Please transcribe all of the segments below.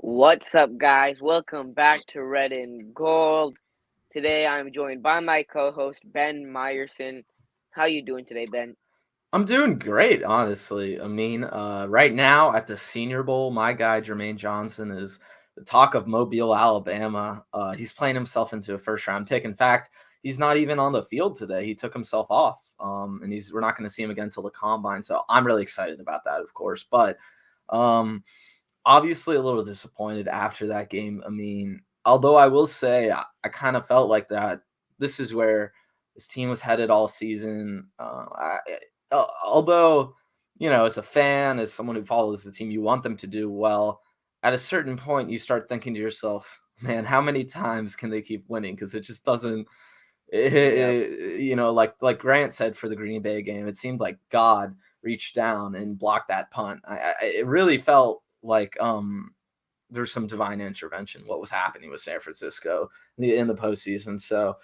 What's up, guys? Welcome back to Red&Gold. Today, I'm joined by my co-host, Ben Meyerson. How you doing today, Ben? I'm doing great, honestly. Right now at the Senior Bowl, my guy Jermaine Johnson is the talk of Mobile, Alabama. He's playing himself into a first-round pick. In fact, he's not even on the field today. He took himself off, and we're not going to see him again until the combine. So I'm really excited about that, of course. But obviously, a little disappointed after that game. Although I will say I kind of felt like that. This is where this team was headed all season. Although, as a fan, as someone who follows the team, you want them to do well. At a certain point, you start thinking to yourself, man, how many times can they keep winning? Because it just doesn't, like Grant said for the Green Bay game, it seemed like God reached down and blocked that punt. It really felt like there's some divine intervention, what was happening with San Francisco in the postseason. So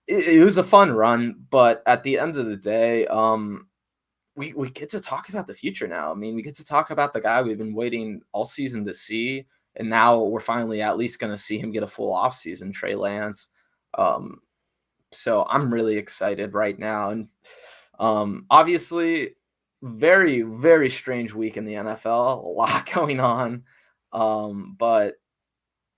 it was a fun run, but at the end of the day, we get to talk about the future now. We get to talk about the guy we've been waiting all season to see, and now we're finally at least going to see him get a full offseason, Trey Lance. So I'm really excited right now. And obviously, very, very strange week in the NFL, a lot going on. But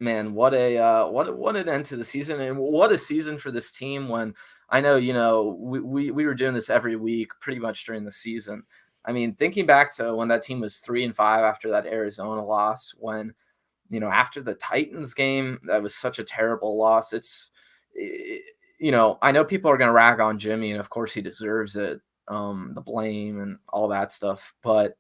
man, what an end to the season, and what a season for this team. When I know, we were doing this every week pretty much during the season. Thinking back to when that team was 3-5 after that Arizona loss, when, after the Titans game, that was such a terrible loss. I know people are going to rag on Jimmy, and of course he deserves it, the blame and all that stuff. But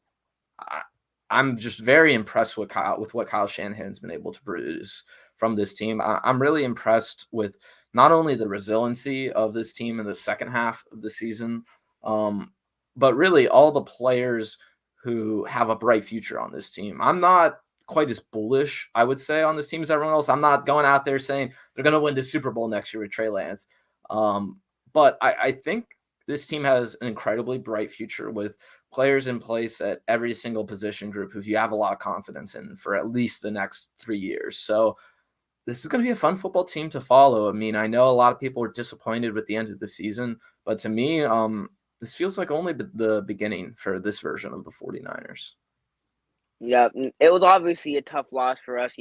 I'm just very impressed with what Kyle Shanahan's been able to produce from this team. I'm really impressed with not only the resiliency of this team in the second half of the season, but really all the players who have a bright future on this team. I'm not quite as bullish, I would say, on this team as everyone else. I'm not going out there saying they're going to win the Super Bowl next year with Trey Lance. But I think this team has an incredibly bright future with players in place at every single position group who you have a lot of confidence in for at least the next 3 years. So this is going to be a fun football team to follow. I know a lot of people are disappointed with the end of the season, but to me, this feels like only the beginning for this version of the 49ers. Yeah, it was obviously a tough loss for us,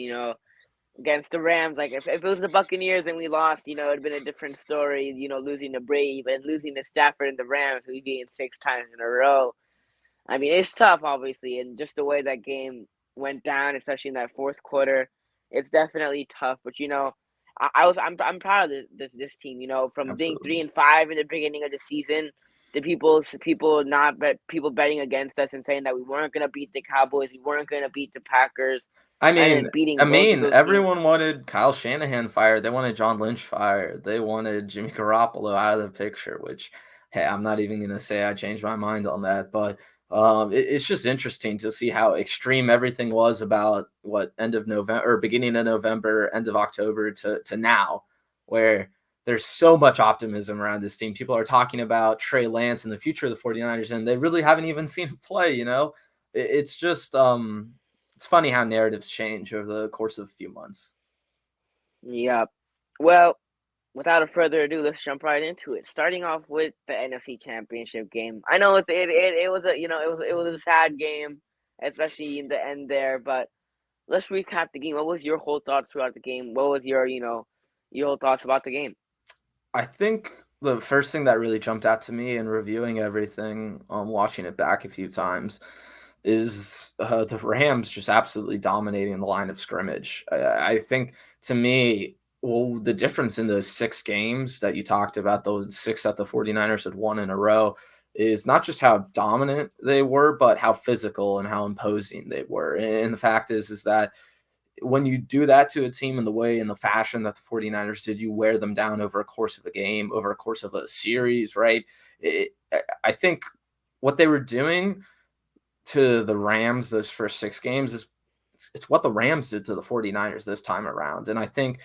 against the Rams. Like, if it was the Buccaneers and we lost, it'd been a different story, losing to Brady, but losing to Stafford and the Rams, who beat 6 times in a row. It's tough, obviously, and just the way that game went down, especially in that fourth quarter, it's definitely tough. But I'm proud of this team. From being Absolutely. 3-5 in the beginning of the season, to people betting against us and saying that we weren't gonna beat the Cowboys, we weren't gonna beat the Packers, and then beating both of those everyone teams. wanted Kyle Shanahan fired. They wanted John Lynch fired. They wanted Jimmy Garoppolo out of the picture, which, hey, I'm not even going to say I changed my mind on that. But it's just interesting to see how extreme everything was about end of November or beginning of November, end of October to now, where there's so much optimism around this team. People are talking about Trey Lance and the future of the 49ers, and they really haven't even seen him play, It's just it's funny how narratives change over the course of a few months. Yep. Well, without further ado, let's jump right into it. Starting off with the NFC Championship game. I know it was a sad game, especially in the end there. But let's recap the game. What was your whole thoughts throughout the game? What was your whole thoughts about the game? I think the first thing that really jumped out to me in reviewing everything, watching it back a few times, is the Rams just absolutely dominating the line of scrimmage. I think, to me, well, the difference in those 6 games that you talked about, those 6 that the 49ers had won in a row, is not just how dominant they were, but how physical and how imposing they were. And the fact is that when you do that to a team in the way, in the fashion that the 49ers did, you wear them down over a course of a game, over a course of a series, right? I think what they were doing to the Rams those first 6 games is it's what the Rams did to the 49ers this time around. And I think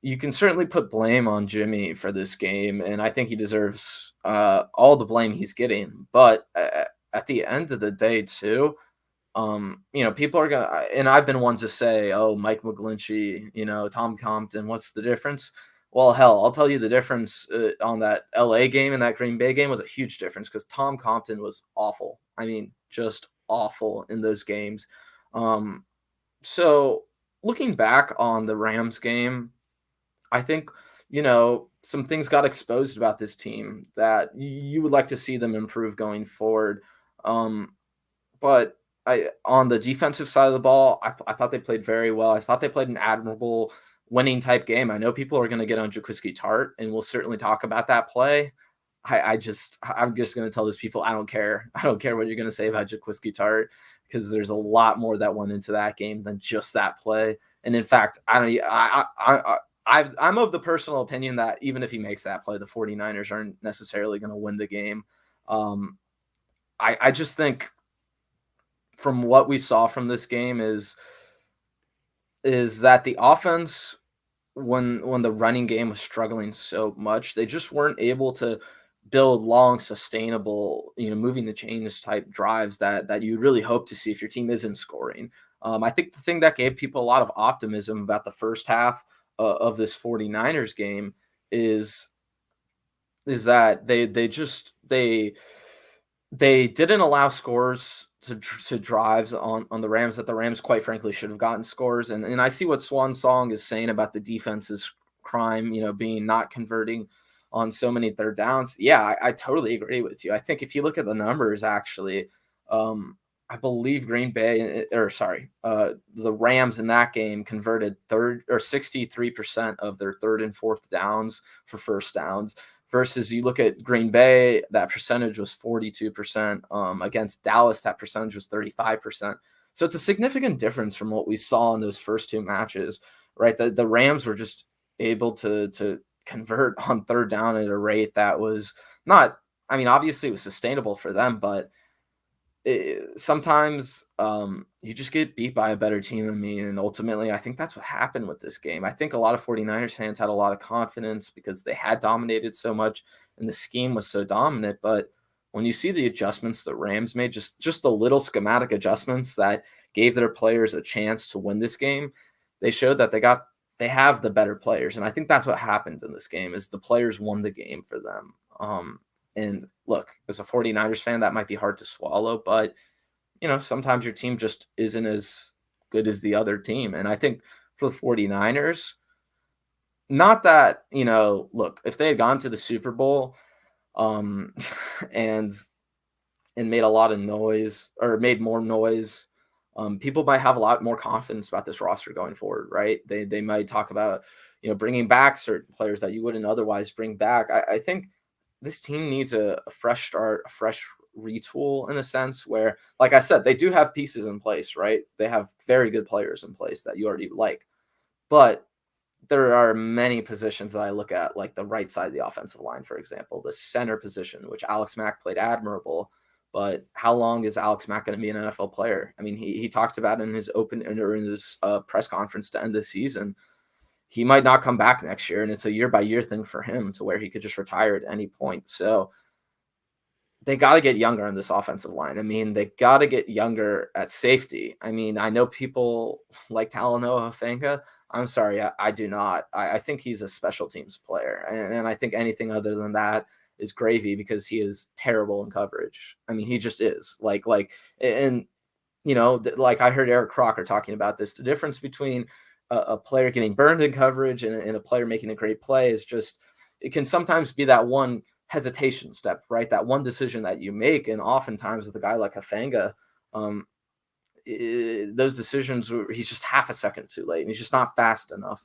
you can certainly put blame on Jimmy for this game, and I think he deserves all the blame he's getting. But at the end of the day, too, people are gonna, and I've been one to say, "Oh, Mike McGlinchey, Tom Compton, what's the difference?" Well, hell, I'll tell you the difference on that LA game and that Green Bay game was a huge difference because Tom Compton was awful. I mean, just awful in those games. Um, so looking back on the Rams game, I think, some things got exposed about this team that you would like to see them improve going forward. Um, but on the defensive side of the ball, I thought they played very well. I thought they played an admirable winning type game. I know people are going to get on Jaquiski Tart, and we'll certainly talk about that play. I'm just going to tell those people I don't care. I don't care what you're going to say about Jaquiski Tart because there's a lot more that went into that game than just that play. And in fact, I'm of the personal opinion that even if he makes that play, the 49ers aren't necessarily going to win the game. I just think from what we saw from this game is that the offense, when the running game was struggling so much, they just weren't able to build long, sustainable, moving the chains type drives that you really hope to see if your team isn't scoring. I think the thing that gave people a lot of optimism about the first half of this 49ers game is that they didn't allow scores to drives on the Rams that the Rams quite frankly should have gotten scores. And I see what Swan Song is saying about the defense's crime, being not converting on so many third downs. Yeah, I totally agree with you. I think if you look at the numbers, actually, I believe the Rams in that game converted 63% of their third and fourth downs for first downs. Versus you look at Green Bay, that percentage was 42%. Against Dallas, that percentage was 35%. So it's a significant difference from what we saw in those first 2 matches, right? The Rams were just able to convert on third down at a rate that was not, I mean, obviously it was sustainable for them, but sometimes you just get beat by a better team. I mean, and ultimately, I think that's what happened with this game. I think a lot of 49ers fans had a lot of confidence because they had dominated so much and the scheme was so dominant. But when you see the adjustments the Rams made, just the little schematic adjustments that gave their players a chance to win this game, they showed that they have the better players. And I think that's what happened in this game is the players won the game for them. And look, as a 49ers fan, that might be hard to swallow, but, sometimes your team just isn't as good as the other team. And I think for the 49ers, not that, look, if they had gone to the Super Bowl and made a lot of noise or made more noise, people might have a lot more confidence about this roster going forward, right? They might talk about, bringing back certain players that you wouldn't otherwise bring back. I think this team needs a fresh start, a fresh retool in a sense where, like I said, they do have pieces in place, right? They have very good players in place that you already like. But there are many positions that I look at, like the right side of the offensive line, for example, the center position, which Alex Mack played admirable. But how long is Alex Mack going to be an NFL player? I mean, he talked about in his press conference to end the season, he might not come back next year, and it's a year-by-year thing for him to where he could just retire at any point. So they got to get younger on this offensive line. I mean, they got to get younger at safety. I mean, I know people like Talanoa Hufanga. I'm sorry, I do not. I think he's a special teams player, and I think anything other than that is gravy because he is terrible in coverage. I mean, he just is. And like I heard Eric Crocker talking about this. The difference between a player getting burned in coverage and a player making a great play is just, it can sometimes be that one hesitation step, right? That one decision that you make. And oftentimes with a guy like Hufanga, those decisions, he's just half a second too late and he's just not fast enough.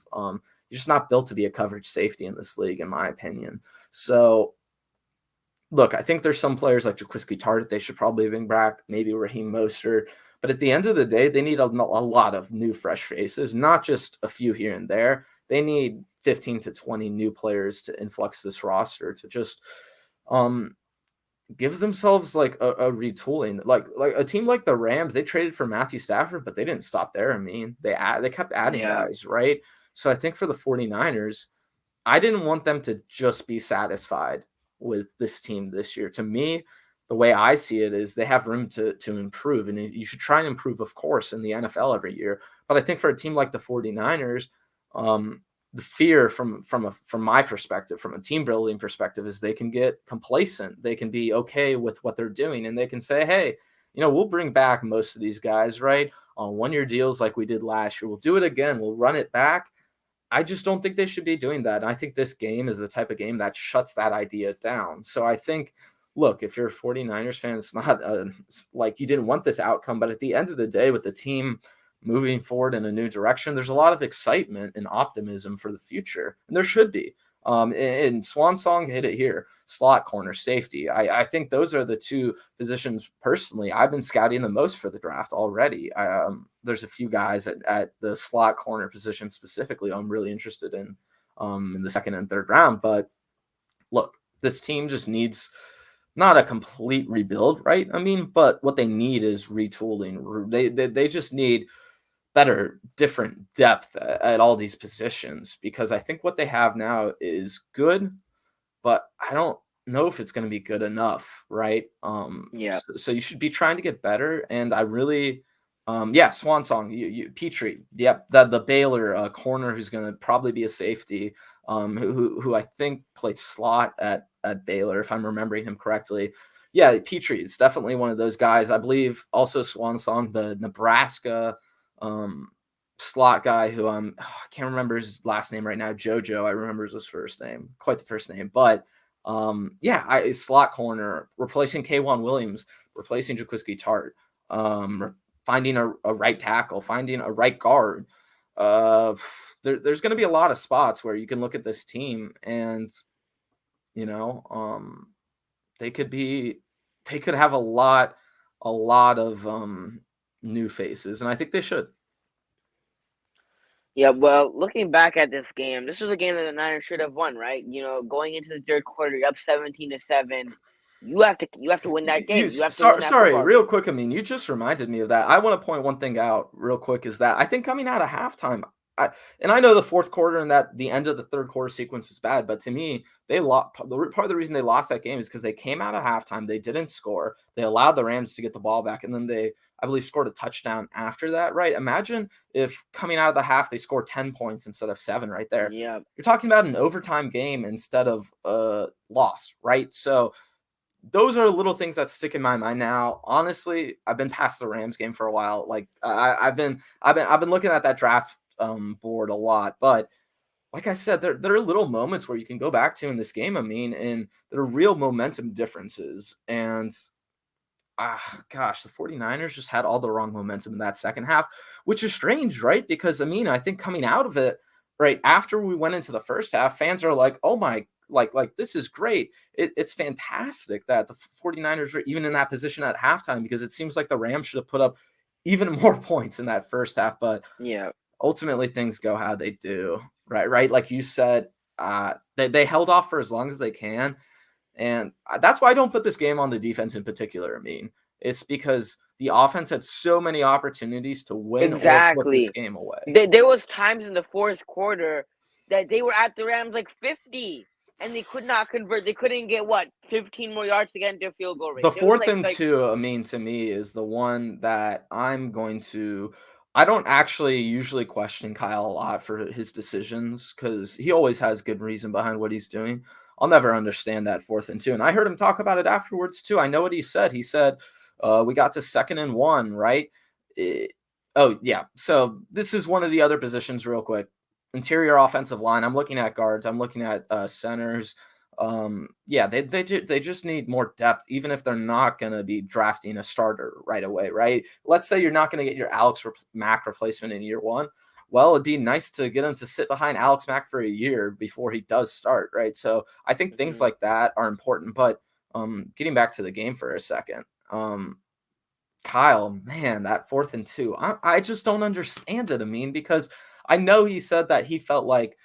He's just not built to be a coverage safety in this league, in my opinion. So look, I think there's some players like Jaquiski Tartt they should probably bring back, maybe Raheem Mostert. But at the end of the day, they need a lot of new, fresh faces, not just a few here and there. They need 15 to 20 new players to influx this roster to just gives themselves like a retooling. Like a team like the Rams, they traded for Matthew Stafford, but they didn't stop there. I mean, they kept adding Yeah. guys, right? So I think for the 49ers, I didn't want them to just be satisfied with this team this year. To me, the way I see it is they have room to improve, and you should try and improve, of course, in the NFL every year. But I think for a team like the 49ers, the fear from my perspective, from a team building perspective, is they can get complacent. They can be okay with what they're doing, and they can say, hey, we'll bring back most of these guys, right, on one-year deals like we did last year. We'll do it again. We'll run it back. I just don't think they should be doing that. And I think this game is the type of game that shuts that idea down. So I think, look, if you're a 49ers fan, it's not like you didn't want this outcome. But at the end of the day, with the team moving forward in a new direction, there's a lot of excitement and optimism for the future. And there should be. And Swan Song hit it here. Slot corner, safety. I think those are the two positions, personally, I've been scouting the most for the draft already. There's a few guys at the slot corner position specifically I'm really interested in the second and third round. But look, this team just needs not a complete rebuild, right? I mean, but what they need is retooling. They just need better, different depth at all these positions, because I think what they have now is good, but I don't know if it's going to be good enough, right? Yeah. So you should be trying to get better, and I really, yeah, Swan Song, you Petrie, yep, the Baylor corner who's going to probably be a safety, who I think played slot at Baylor, if I'm remembering him correctly. Yeah, Petrie is definitely one of those guys. I believe also Swan Song, the Nebraska slot guy who I can't remember his last name right now. Jojo, I remember his first name, quite the first name, but yeah, slot corner, replacing K'Wan Williams, replacing Jaquiski Tartt, finding a right tackle, finding a right guard. There's going to be a lot of spots where you can look at this team and they could have a lot of new faces, and I think they should. Yeah, well, looking back at this game, this was a game that the Niners should have won, right? Going into the third quarter, you're up 17-7. You have to win that game. You have to win that Sorry, football real game. quick. I mean, you just reminded me of that. I want to point one thing out real quick, is that I think coming out of halftime, and I know the fourth quarter and that the end of the third quarter sequence was bad, but to me, they lost. Part of the reason they lost that game is because they came out of halftime, they didn't score, they allowed the Rams to get the ball back, and then they, I believe, scored a touchdown after that. Right? Imagine if coming out of the half they scored 10 points instead of 7 right there. Yeah. You're talking about an overtime game instead of a loss, right? So those are little things that stick in my mind now. Honestly, I've been past the Rams game for a while. Like I've been looking at that draft board a lot, but like I said, there are little moments where you can go back to in this game, I mean, and there are real momentum differences. And gosh, the 49ers just had all the wrong momentum in that second half, which is strange, right? Because I mean, I think coming out of it, right after we went into the first half, fans are like, oh my, like this is great. It's fantastic that the 49ers are even in that position at halftime, because it seems like the Rams should have put up even more points in that first half. But Yeah. ultimately things go how they do, right? Like you said, they held off for as long as they can. And that's why I don't put this game on the defense in particular. I mean, it's because the offense had so many opportunities to win or flip this Exactly. game away. There was times in the fourth quarter that they were at the Rams like 50, and they could not convert. They couldn't get 15 more yards to get into a field goal The range. It was fourth and two, I mean, to me, is the one that I don't actually usually question Kyle a lot for his decisions, because he always has good reason behind what he's doing. I'll never understand that 4th and 2. And I heard him talk about it afterwards too. I know what he said. He said, we got to 2nd and 1, right? Oh, yeah. So this is one of the other positions real quick. Interior offensive line. I'm looking at guards. I'm looking at centers. Yeah, they just need more depth, even if they're not going to be drafting a starter right away, right? Let's say you're not going to get your Alex Mack replacement in year 1. Well, it'd be nice to get him to sit behind Alex Mack for a year before he does start, right? So I think things like that are important. But Getting back to the game for a second. Kyle, man, that 4th and 2. I just don't understand it, because I know he said that he felt like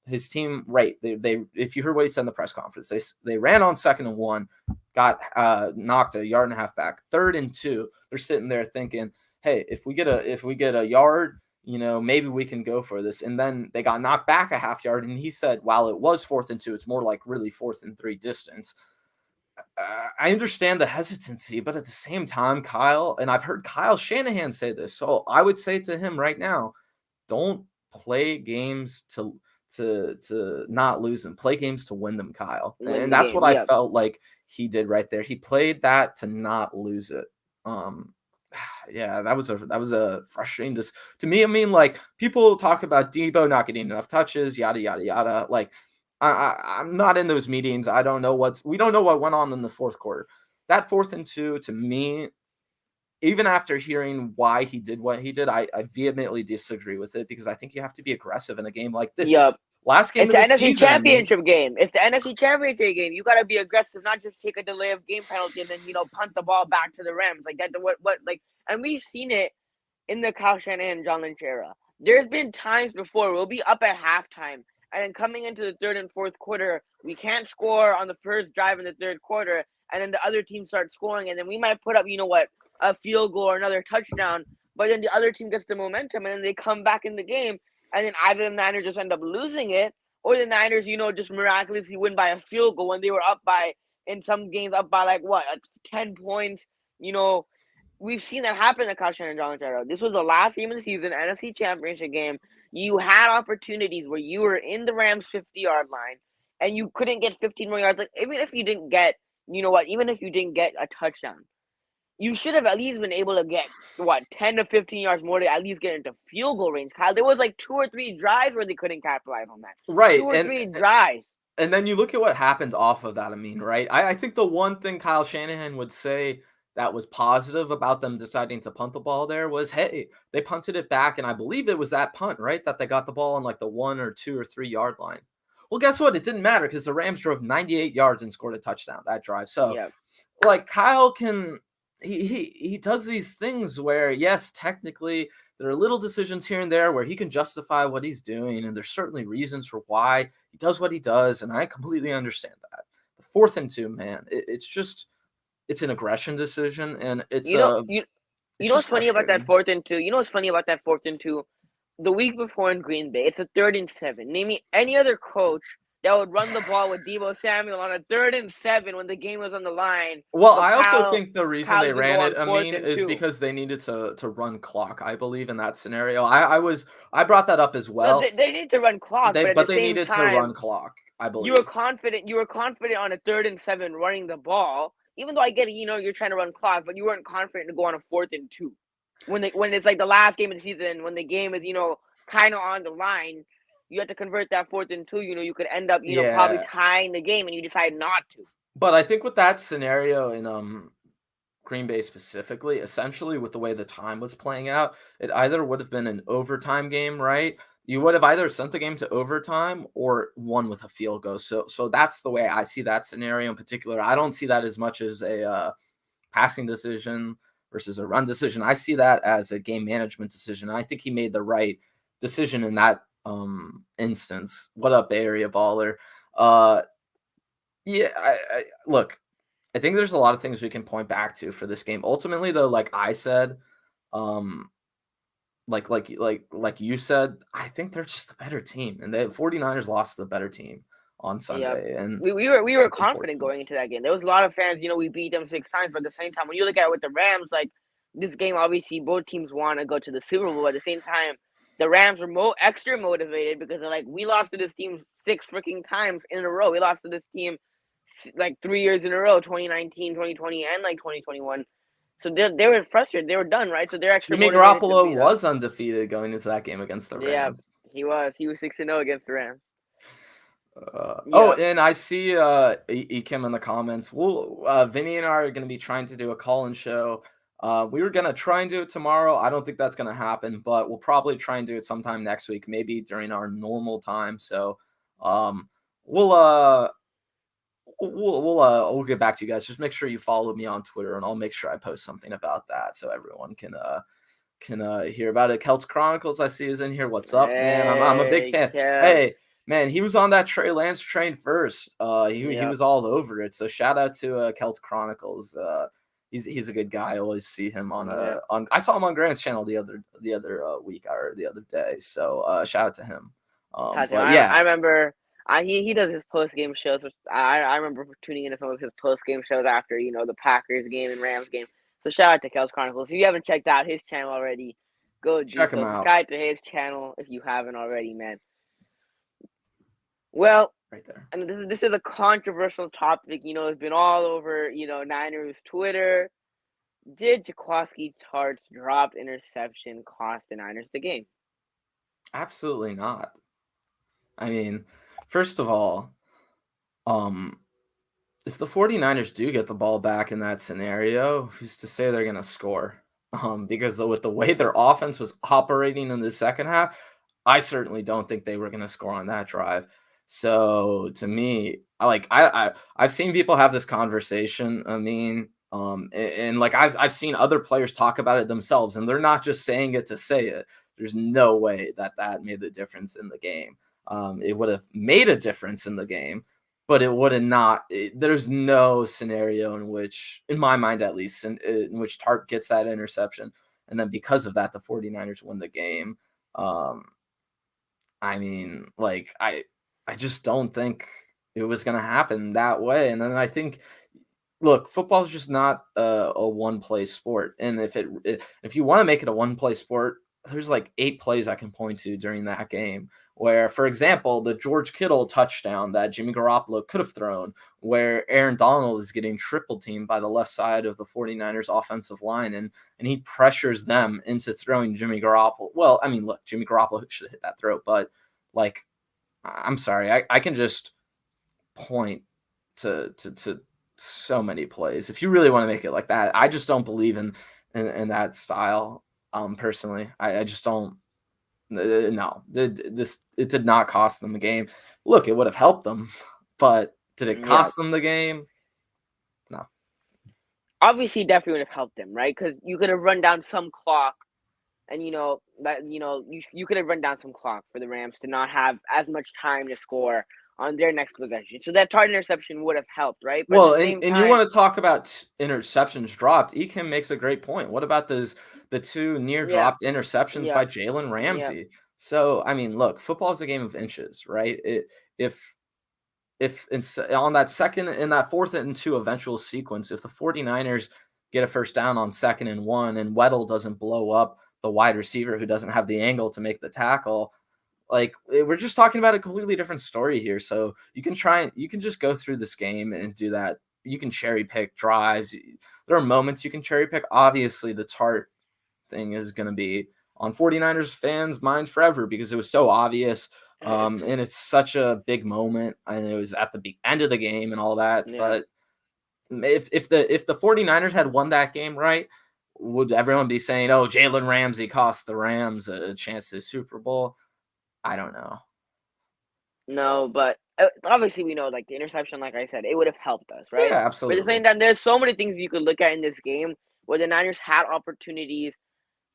his team, right? They if you heard what he said in the press conference, they ran on 2nd and 1, got knocked a yard and a half back. 3rd and 2, they're sitting there thinking, hey, if we get a yard, maybe we can go for this. And then they got knocked back a half yard, and he said, while it was 4th and 2, it's more like really 4th and 3 distance. I understand the hesitancy, but at the same time, Kyle, and I've heard Kyle Shanahan say this, so I would say to him right now, don't play games to not lose them. Play games to win them, Kyle. And that's what I felt like he did right there. He played that to not lose it. Yeah, that was a frustrating to me. Like, people talk about Debo not getting enough touches, yada yada yada. Like, I'm not in those meetings. We don't know what went on in the 4th quarter. That 4th and 2, to me, even after hearing why he did what he did, I vehemently disagree with it, because I think you have to be aggressive in a game like this. Yep. Last game it's of the NFC season. Championship game. It's the NFC Championship game. You got to be aggressive, not just take a delay of game penalty and then punt the ball back to the Rams like that. And we've seen it in the Kyle Shanahan and John Lynch era. There's been times before we'll be up at halftime, and then coming into the 3rd and 4th quarter, we can't score on the first drive in the 3rd quarter, and then the other team starts scoring, and then we might put up, a field goal or another touchdown, but then the other team gets the momentum, and then they come back in the game, and then either the Niners just end up losing it, or the Niners, just miraculously win by a field goal when they were in some games up by 10 points. We've seen that happen in the Kyle Shanahan and John Lynch era. This was the last game of the season, NFC Championship game. You had opportunities where you were in the Rams' 50-yard line, and you couldn't get 15 more yards. Like, even if you didn't get, even if you didn't get a touchdown, you should have at least been able to get 10 to 15 yards more to at least get into field goal range. Kyle, there was 2 or 3 drives where they couldn't capitalize on that. Right, 2 or 3 drives. And then you look at what happened off of that. Right? I think the one thing Kyle Shanahan would say that was positive about them deciding to punt the ball there was, hey, they punted it back, and I believe it was that punt, right, that they got the ball on the 1 or 2 or 3 yard line. Well, guess what? It didn't matter, because the Rams drove 98 yards and scored a touchdown that drive. So, Kyle can he does these things where, yes, technically there are little decisions here and there where he can justify what he's doing, and there's certainly reasons for why he does what he does, and I completely understand that. The 4th and 2, man, it's an aggression decision, and it's what's funny about that 4th and 2? You know what's funny about that 4th and 2? The week before in Green Bay, it's a 3rd and 7. Name me any other coach that would run the ball with Deebo Samuel on a 3rd and 7 when the game was on the line. Well, I also think the reason they ran it, is because they needed to run clock, I believe, in that scenario. I brought that up as well. No, they need to run clock, but they needed to run clock, I believe. You were confident on a 3rd and 7 running the ball. Even though I get it, you're trying to run clock, but you weren't confident to go on a 4th and 2. When it's the last game of the season, when the game is, kind of on the line, you have to convert that 4th and 2. You could end up, probably tying the game, and you decide not to. But I think with that scenario in Green Bay specifically, essentially with the way the time was playing out, it either would have been an overtime game, right? You would have either sent the game to overtime or won with a field goal. So that's the way I see that scenario in particular. I don't see that as much as a passing decision versus a run decision. I see that as a game management decision. I think he made the right decision in that instance. What up, Bay Area baller? Yeah, look, I think there's a lot of things we can point back to for this game. Ultimately, though, like I said, like you said, I think they're just the better team, and the 49ers lost to the better team on Sunday. And we were confident going into that game. There was a lot of fans, we beat them 6 times, but at the same time, when you look at it with the Rams, this game, obviously both teams want to go to the Super Bowl. At the same time, the Rams were extra motivated because they're we lost to this team 6 freaking times in a row. We lost to this team 3 years in a row, 2019, 2020, and 2021. So they were frustrated. They were done, right? So they're extra motivated. Garoppolo was undefeated going into that game against the Rams. Yeah, he was. He was 6-0 against the Rams. Oh, and I see Ekim in the comments. Vinny and I are going to be trying to do a call-in show. We were going to try and do it tomorrow. I don't think that's going to happen, but we'll probably try and do it sometime next week, maybe during our normal time. So we'll we'll get back to you guys. Just make sure you follow me on Twitter, and I'll make sure I post something about that so everyone can hear about it. Celts Chronicles, I see, is in here. What's up, man? I'm a big Hey, fan. Hey, Kels. man, he was on that Trey Lance train first. He Yep. was all over it. So shout out to Celts Chronicles. He's a good guy. I always see him Yep. on. I saw him on Grant's channel the other week or the other day. So shout out to him. But yeah, I remember he does his post game shows. Which I remember tuning into some of his post game shows after the Packers game and Rams game. So shout out to Kels Chronicles. If you haven't checked out his channel already, go do check him so. out Subscribe to his channel if you haven't already, man. Well, right there. and this is a controversial topic. It's been all over Niners Twitter. Did Jaquaski Tartt's dropped interception cost the Niners the game? Absolutely not. I mean, first of all, if the 49ers do get the ball back in that scenario, who's to say they're going to score? Because with the way their offense was operating in the second half, I certainly don't think they were going to score on that drive. So to me, I've seen people have this conversation. I mean, and like I've seen other players talk about it themselves, and they're not just saying it to say it. There's no way that made the difference in the game. It would have made a difference in the game, but it would have not. There's no scenario in which, in my mind at least, in which Tartt gets that interception, and then because of that, the 49ers win the game. I mean, like I just don't think it was going to happen that way. And then I think, look, football is just not a one-play sport, and if you want to make it a one-play sport, there's like 8 plays I can point to during that game where, for example, the George Kittle touchdown that Jimmy Garoppolo could have thrown, where Aaron Donald is getting triple teamed by the left side of the 49ers offensive line, and he pressures them into throwing Jimmy Garoppolo. Well, I mean, look, Jimmy Garoppolo should have hit that throw, but like, I'm sorry, I can just point to so many plays. If you really want to make it like that, I just don't believe in that style. Personally, I just don't. No, it did not cost them the game. Look, it would have helped them, but did it Yeah. cost them the game? No. Obviously, definitely would have helped them, right? Because you could have run down some clock, and you could have run down some clock for the Rams to not have as much time to score on their next possession. So that Tartt interception would have helped, right? But at Well, the same and you time, want to talk about interceptions dropped. Ekim makes a great point. What about the 2 near yeah, dropped interceptions yeah, by Jalen yeah, Ramsey? So, I mean, look, football is a game of inches, right? If on that second in that 4th and 2 eventual sequence, if the 49ers get a first down on 2nd and 1 and Weddle doesn't blow up the wide receiver who doesn't have the angle to make the tackle, like, we're just talking about a completely different story here. So you can just go through this game and do that. You can cherry pick drives. There are moments you can cherry pick. Obviously, the Tartt thing is going to be on 49ers fans' minds forever because it was so obvious. And it's such a big moment, and it was at the end of the game and all that. yeah. But if the 49ers had won that game, right, would everyone be saying, "Oh, Jalen Ramsey cost the Rams a chance to the Super Bowl"? I don't know. No, but obviously we know, like, the interception, like I said, it would have helped us, right? Yeah, But at the absolutely. same time, there's so many things you could look at in this game where the Niners had opportunities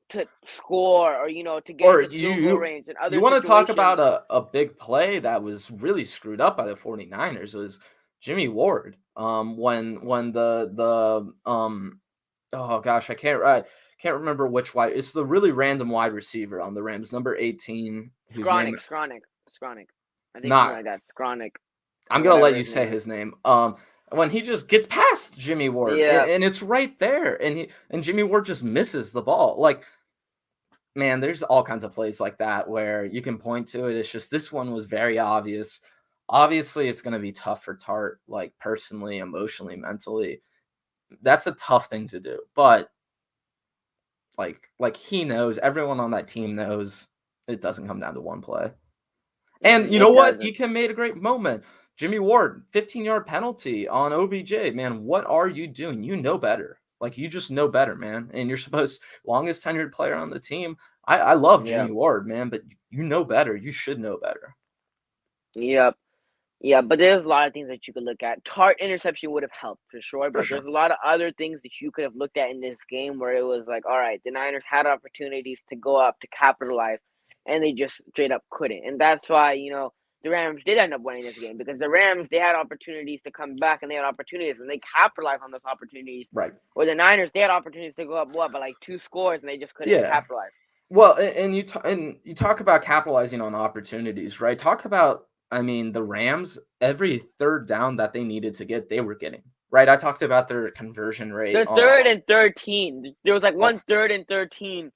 to score or to get Or into field goal range and you other want to talk situations. about a big play that was really screwed up by the 49ers was Jimmy Ward. When oh gosh, I can't remember which wide. It's the really random wide receiver on the Rams, number 18, whose name Skronik. I think something not like that. Skronik I'm or gonna let whatever you his say name is. his name. When he just gets past Jimmy Ward, Yeah, and it's right there, and Jimmy Ward just misses the ball. Like, man, there's all kinds of plays like that where you can point to it. It's just this one was very obvious. Obviously, it's going to be tough for Tart, like personally, emotionally, mentally. That's a tough thing to do, but like he knows, everyone on that team knows it doesn't come down to one play. And you know it what? doesn't. Ekim made a great moment. Jimmy Ward, 15-yard penalty on OBJ. Man, what are you doing? You know better. Like, you just know better, man. And you're supposed longest tenured player on the team. I love Yeah, Jimmy Ward, man, but you know better. You should know better. yep. Yeah, but there's a lot of things that you could look at. Tart interception would have helped for sure, For but there's sure. a lot of other things that you could have looked at in this game where it was like, all right, the Niners had opportunities to go up to capitalize, and they just straight up couldn't. And that's why, the Rams did end up winning this game because the Rams, they had opportunities to come back and they had opportunities and they capitalized on those opportunities. Right. Where the Niners, they had opportunities to go up, by like 2 scores and they just couldn't Yeah. capitalize. Well, and you talk about capitalizing on opportunities, right? Talk about, I mean, the Rams, every third down that they needed to get, they were getting, right? I talked about their conversion rate The third and 13. There was like one third and 13.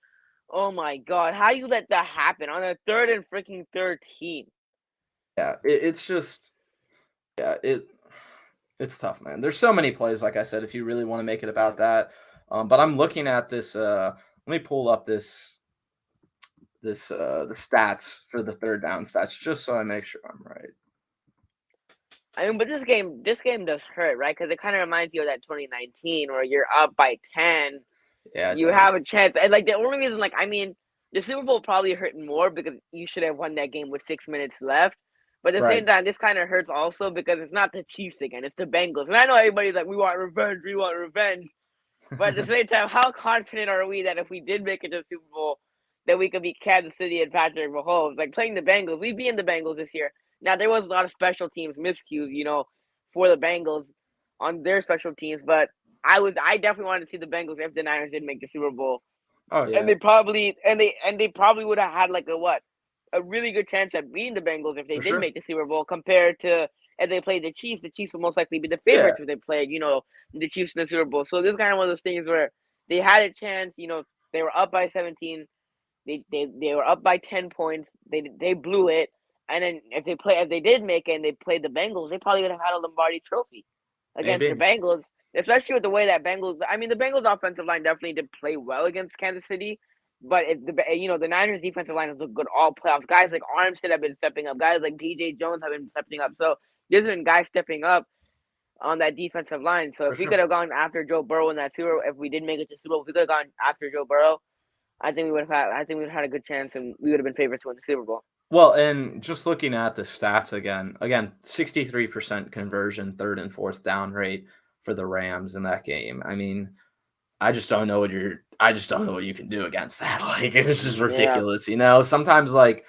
Oh my God. How do you let that happen on a third and freaking 13? yeah, it's just, yeah, it's tough, man. There's so many plays, like I said, if you really want to make it about that. But I'm looking at this. Let me pull up the stats for the third down stats just so I make sure I'm right. I mean, but this game does hurt, right? Because it kind of reminds you of that 2019 where you're up by 10. Yeah, it You does. have a chance. And like the only reason, like, I mean, the Super Bowl probably hurt more because you should have won that game with 6 minutes left. But at the same Right. time, this kind of hurts also because it's not the Chiefs again, it's the Bengals. And I know everybody's like, we want revenge, we want revenge. But at the same time, how confident are we that if we did make it to the Super Bowl, that we could beat Kansas City and Patrick Mahomes? Like playing the Bengals, we beat in the Bengals this year. Now there was a lot of special teams miscues, for the Bengals on their special teams, but I definitely wanted to see the Bengals if the Niners did make the Super Bowl, Oh and yeah, they probably would have had like a really good chance at beating the Bengals if they for did sure. make the Super Bowl compared to if they played the Chiefs. The Chiefs would most likely be the Yeah, favorites if they played, the Chiefs in the Super Bowl. So this is kind of one of those things where they had a chance. They were up by 17. They were up by 10 points. They blew it. And then if they did make it and they played the Bengals, they probably would have had a Lombardi trophy against the maybe. Bengals. Especially with the way that the Bengals offensive line definitely did play well against Kansas City, but the Niners defensive line has looked good all playoffs. Guys like Armstead have been stepping up. Guys like DJ Jones have been stepping up. So there's been guys stepping up on that defensive line. So For if we could sure. have gone after Joe Burrow in that Super, if we did make it to Super Bowl, if we could have gone after Joe Burrow, I think we would have had. I think we would have had a good chance, and we would have been favorites to win the Super Bowl. Well, and just looking at the stats again, 63% conversion, third and fourth down rate for the Rams in that game. I mean, I just don't know what you can do against that. Like it's just Yeah, ridiculous, you know. Sometimes like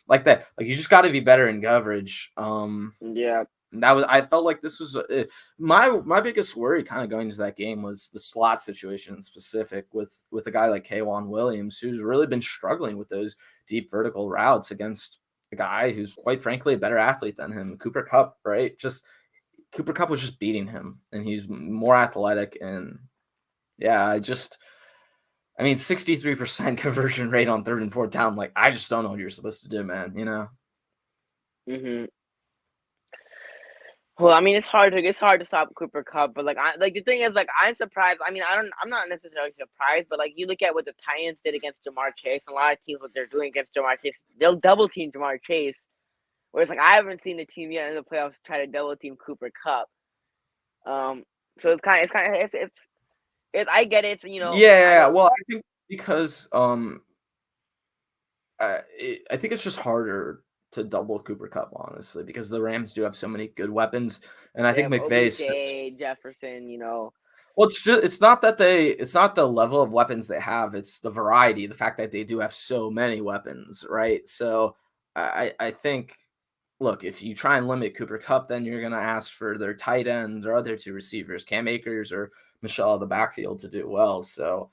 that, like you just got to be better in coverage. yeah, That was I felt like this was my biggest worry kind of going into that game was the slot situation in specific with a guy like K'Wan Williams who's really been struggling with those deep vertical routes against a guy who's quite frankly a better athlete than him, Cooper Kupp, right? Just Cooper Kupp was just beating him and he's more athletic and yeah, I mean 63% conversion rate on third and fourth down, like I just don't know what you're supposed to do, man, you know? mhm. Well, I mean, it's hard to stop Cooper Cup, but the thing is, like, I'm surprised. I mean, I'm not necessarily surprised, but like, you look at what the Titans did against Jamar Chase, and a lot of teams what they're doing against Jamar Chase, they'll double team Jamar Chase. Whereas, like, I haven't seen the team yet in the playoffs try to double team Cooper Cup. Um, so I get it. I Yeah, know. well, I think because I think it's just harder to double Cooper Cup, honestly, because the Rams do have so many good weapons, and I They think have McVay's OBJ, Jefferson. well, it's not the level of weapons they have, it's the variety, the fact that they do have so many weapons, right? So I think look, if you try and limit Cooper Cup, then you're gonna ask for their tight ends or other two receivers, Cam Akers or Michelle of the backfield to do well. So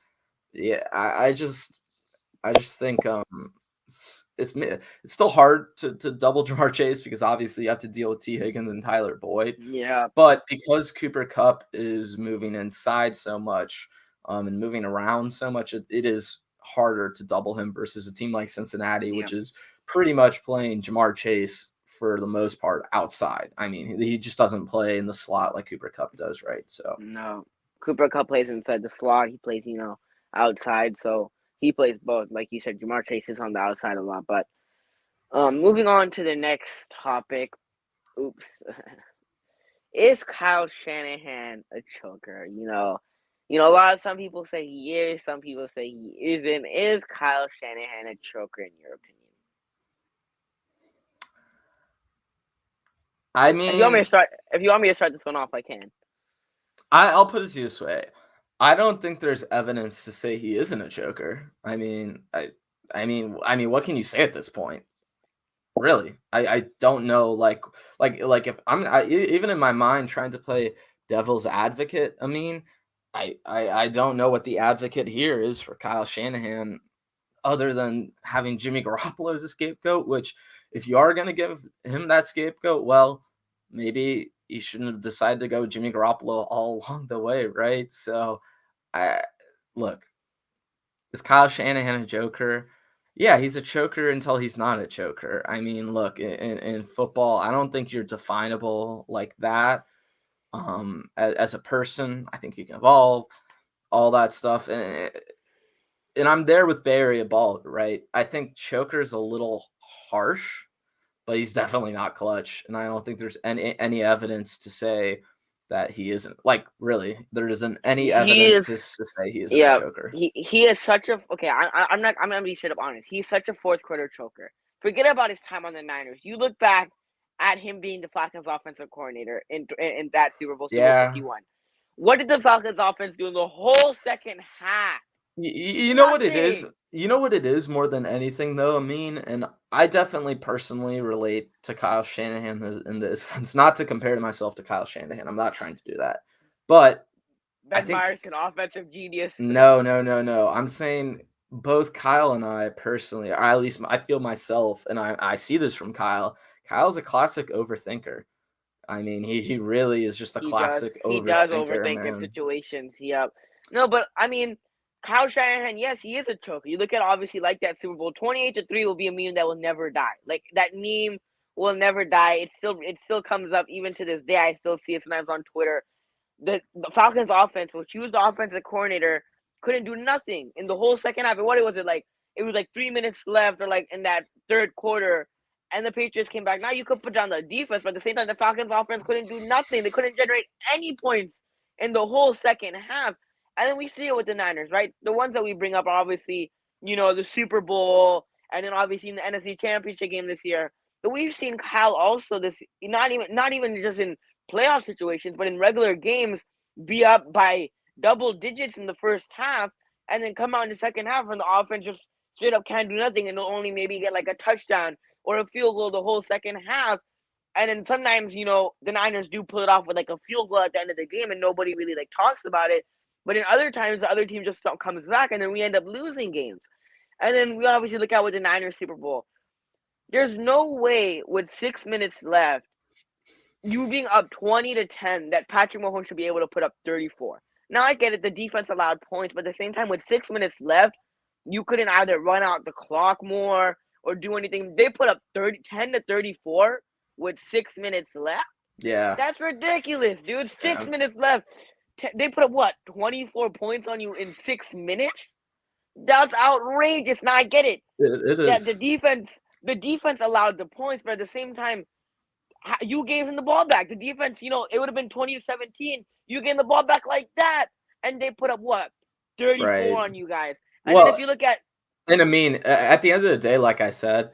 yeah, I just think it's still hard to double Jamar Chase because obviously you have to deal with T Higgins and Tyler Boyd, Yeah, but because Cooper Cup is moving inside so much and moving around so much, it is harder to double him versus a team like Cincinnati, yeah. which is pretty much playing Jamar Chase for the most part outside. I mean, he just doesn't play in the slot like Cooper Cup does, right? So No, Cooper Cup plays inside the slot. He plays, outside. So he plays both. Like you said, Jamar Chase is on the outside a lot. But moving on to the next topic. Oops, is Kyle Shanahan a choker? Some people say he is. Some people say he isn't. Is Kyle Shanahan a choker in your opinion? I If you want me mean, to start, if you want me to start this one off, I can. I'll put it to you this way. I don't think there's evidence to say he isn't a joker. I mean, what can you say at this point? Really, I don't know. Like if even in my mind trying to play devil's advocate. I mean, I don't know what the advocate here is for Kyle Shanahan other than having Jimmy Garoppolo as a scapegoat. Which, if you are going to give him that scapegoat, well, maybe he shouldn't have decided to go Jimmy Garoppolo all along the way, right? So, I look, is Kyle Shanahan a joker? Yeah, he's a choker until he's not a choker. I mean, look, in football, I don't think you're definable like that. As a person, I think you can evolve, all that stuff, and I'm there with Bay Area Ball, right? I think choker is a little harsh, but he's definitely not clutch, and I don't think there's any evidence to say that he isn't. Like, really, there isn't any He evidence is, to say he isn't a yeah, choker. he is such a okay. I'm gonna be straight up honest. He's such a fourth quarter choker. Forget about his time on the Niners. You look back at him being the Falcons offensive coordinator in that Super Bowl Yeah, 51. What did the Falcons offense do in the whole second half? you know what it is? Nothing. You know what it is more than anything, though, Amin? And I definitely personally relate to Kyle Shanahan in this sense. Not to compare myself to Kyle Shanahan. I'm not trying to do that. But I Ben think Meyerson, offensive genius. no, no, no, no. I'm saying both Kyle and I personally, or at least I feel myself, and I see this from Kyle. Kyle's a classic overthinker. I mean, he really is just a He does. classic He does overthinker, overthink in man. situations. Yep. No, but I mean, Kyle Shanahan, yes, he is a choker. You look at obviously like that Super Bowl, 28-3 will be a meme that will never die. Like that meme will never die. It still comes up even to this day. I still see it sometimes on Twitter. The Falcons offense, which he was the offensive coordinator, couldn't do nothing in the whole second half. And what was it like? It was like 3 minutes left, or like in that third quarter, and the Patriots came back. Now you could put down the defense, but at the same time, the Falcons offense couldn't do nothing. They couldn't generate any points in the whole second half. And then we see it with the Niners, right? The ones that we bring up are obviously, the Super Bowl, and then obviously in the NFC Championship game this year. But we've seen Kyle also this not even just in playoff situations, but in regular games, be up by double digits in the first half, and then come out in the second half, and the offense just straight up can't do nothing, and they'll only maybe get like a touchdown or a field goal the whole second half. And then sometimes, the Niners do pull it off with like a field goal at the end of the game, and nobody really like talks about it. But in other times, the other team just comes back, and then we end up losing games. And then we obviously look at with the Niners Super Bowl. There's no way with 6 minutes left, you being up 20-10, that Patrick Mahomes should be able to put up 34. Now I get it, the defense allowed points, but at the same time, with 6 minutes left, you couldn't either run out the clock more or do anything. They put up 10-34 with 6 minutes left. Yeah, That's ridiculous, dude. Six yeah. minutes left. They put up what, 24 points on you in 6 minutes? That's outrageous. Now I get it. It That the is. defense allowed the points, but at the same time, you gave him the ball back. The defense, it would have been 20-17. You gave the ball back like that, and they put up what, 34 Right. on you guys. And then if Well, you look at, and I mean, at the end of the day, like I said,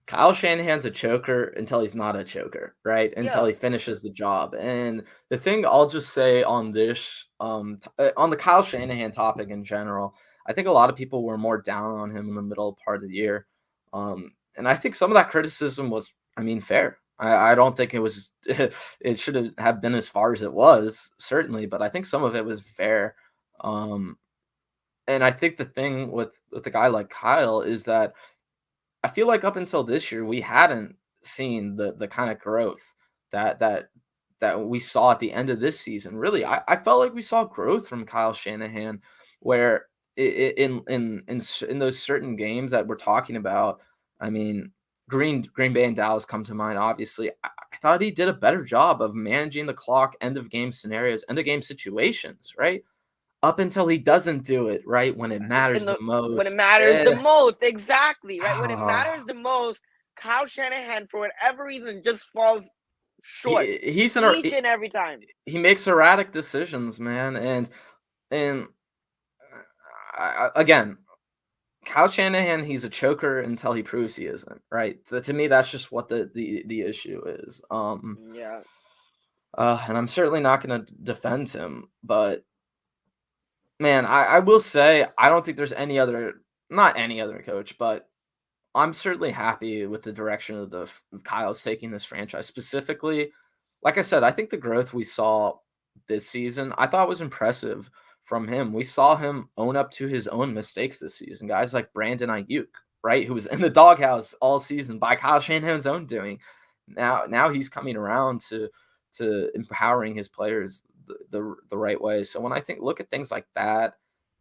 Kyle Shanahan's a choker until he's not a choker, right? Until yeah, he finishes the job. And the thing I'll just say on this, on the Kyle Shanahan topic in general, I think a lot of people were more down on him in the middle part of the year. And I think some of that criticism was, I mean, fair. I don't think it was, it should have been as far as it was, certainly, but I think some of it was fair. Um, and I think the thing with a guy like Kyle is that I feel like up until this year, we hadn't seen the kind of growth that that that we saw at the end of this season. Really, I felt like we saw growth from Kyle Shanahan, where in those certain games that we're talking about. I mean, Green Bay and Dallas come to mind. Obviously, I thought he did a better job of managing the clock, end of game scenarios, end of game situations. Right up until he doesn't do it. Right when it in matters the the when it most. matters the most, exactly, right? When it matters Ah, the most, Kyle Shanahan, for whatever reason, just falls short he's an each and every time. he makes erratic decisions, man, and again, Kyle Shanahan, he's a choker until he proves he isn't, right? To me, that's just what the issue is. Yeah. And I'm certainly not going to defend him, but man, I will say I don't think there's not any other coach, but I'm certainly happy with the direction of Kyle's taking this franchise. Specifically, like I said, I think the growth we saw this season, I thought was impressive from him. We saw him own up to his own mistakes this season. Guys like Brandon Ayuk, right, who was in the doghouse all season by Kyle Shanahan's own doing. Now he's coming around to empowering his players the right way. So when I look at things like that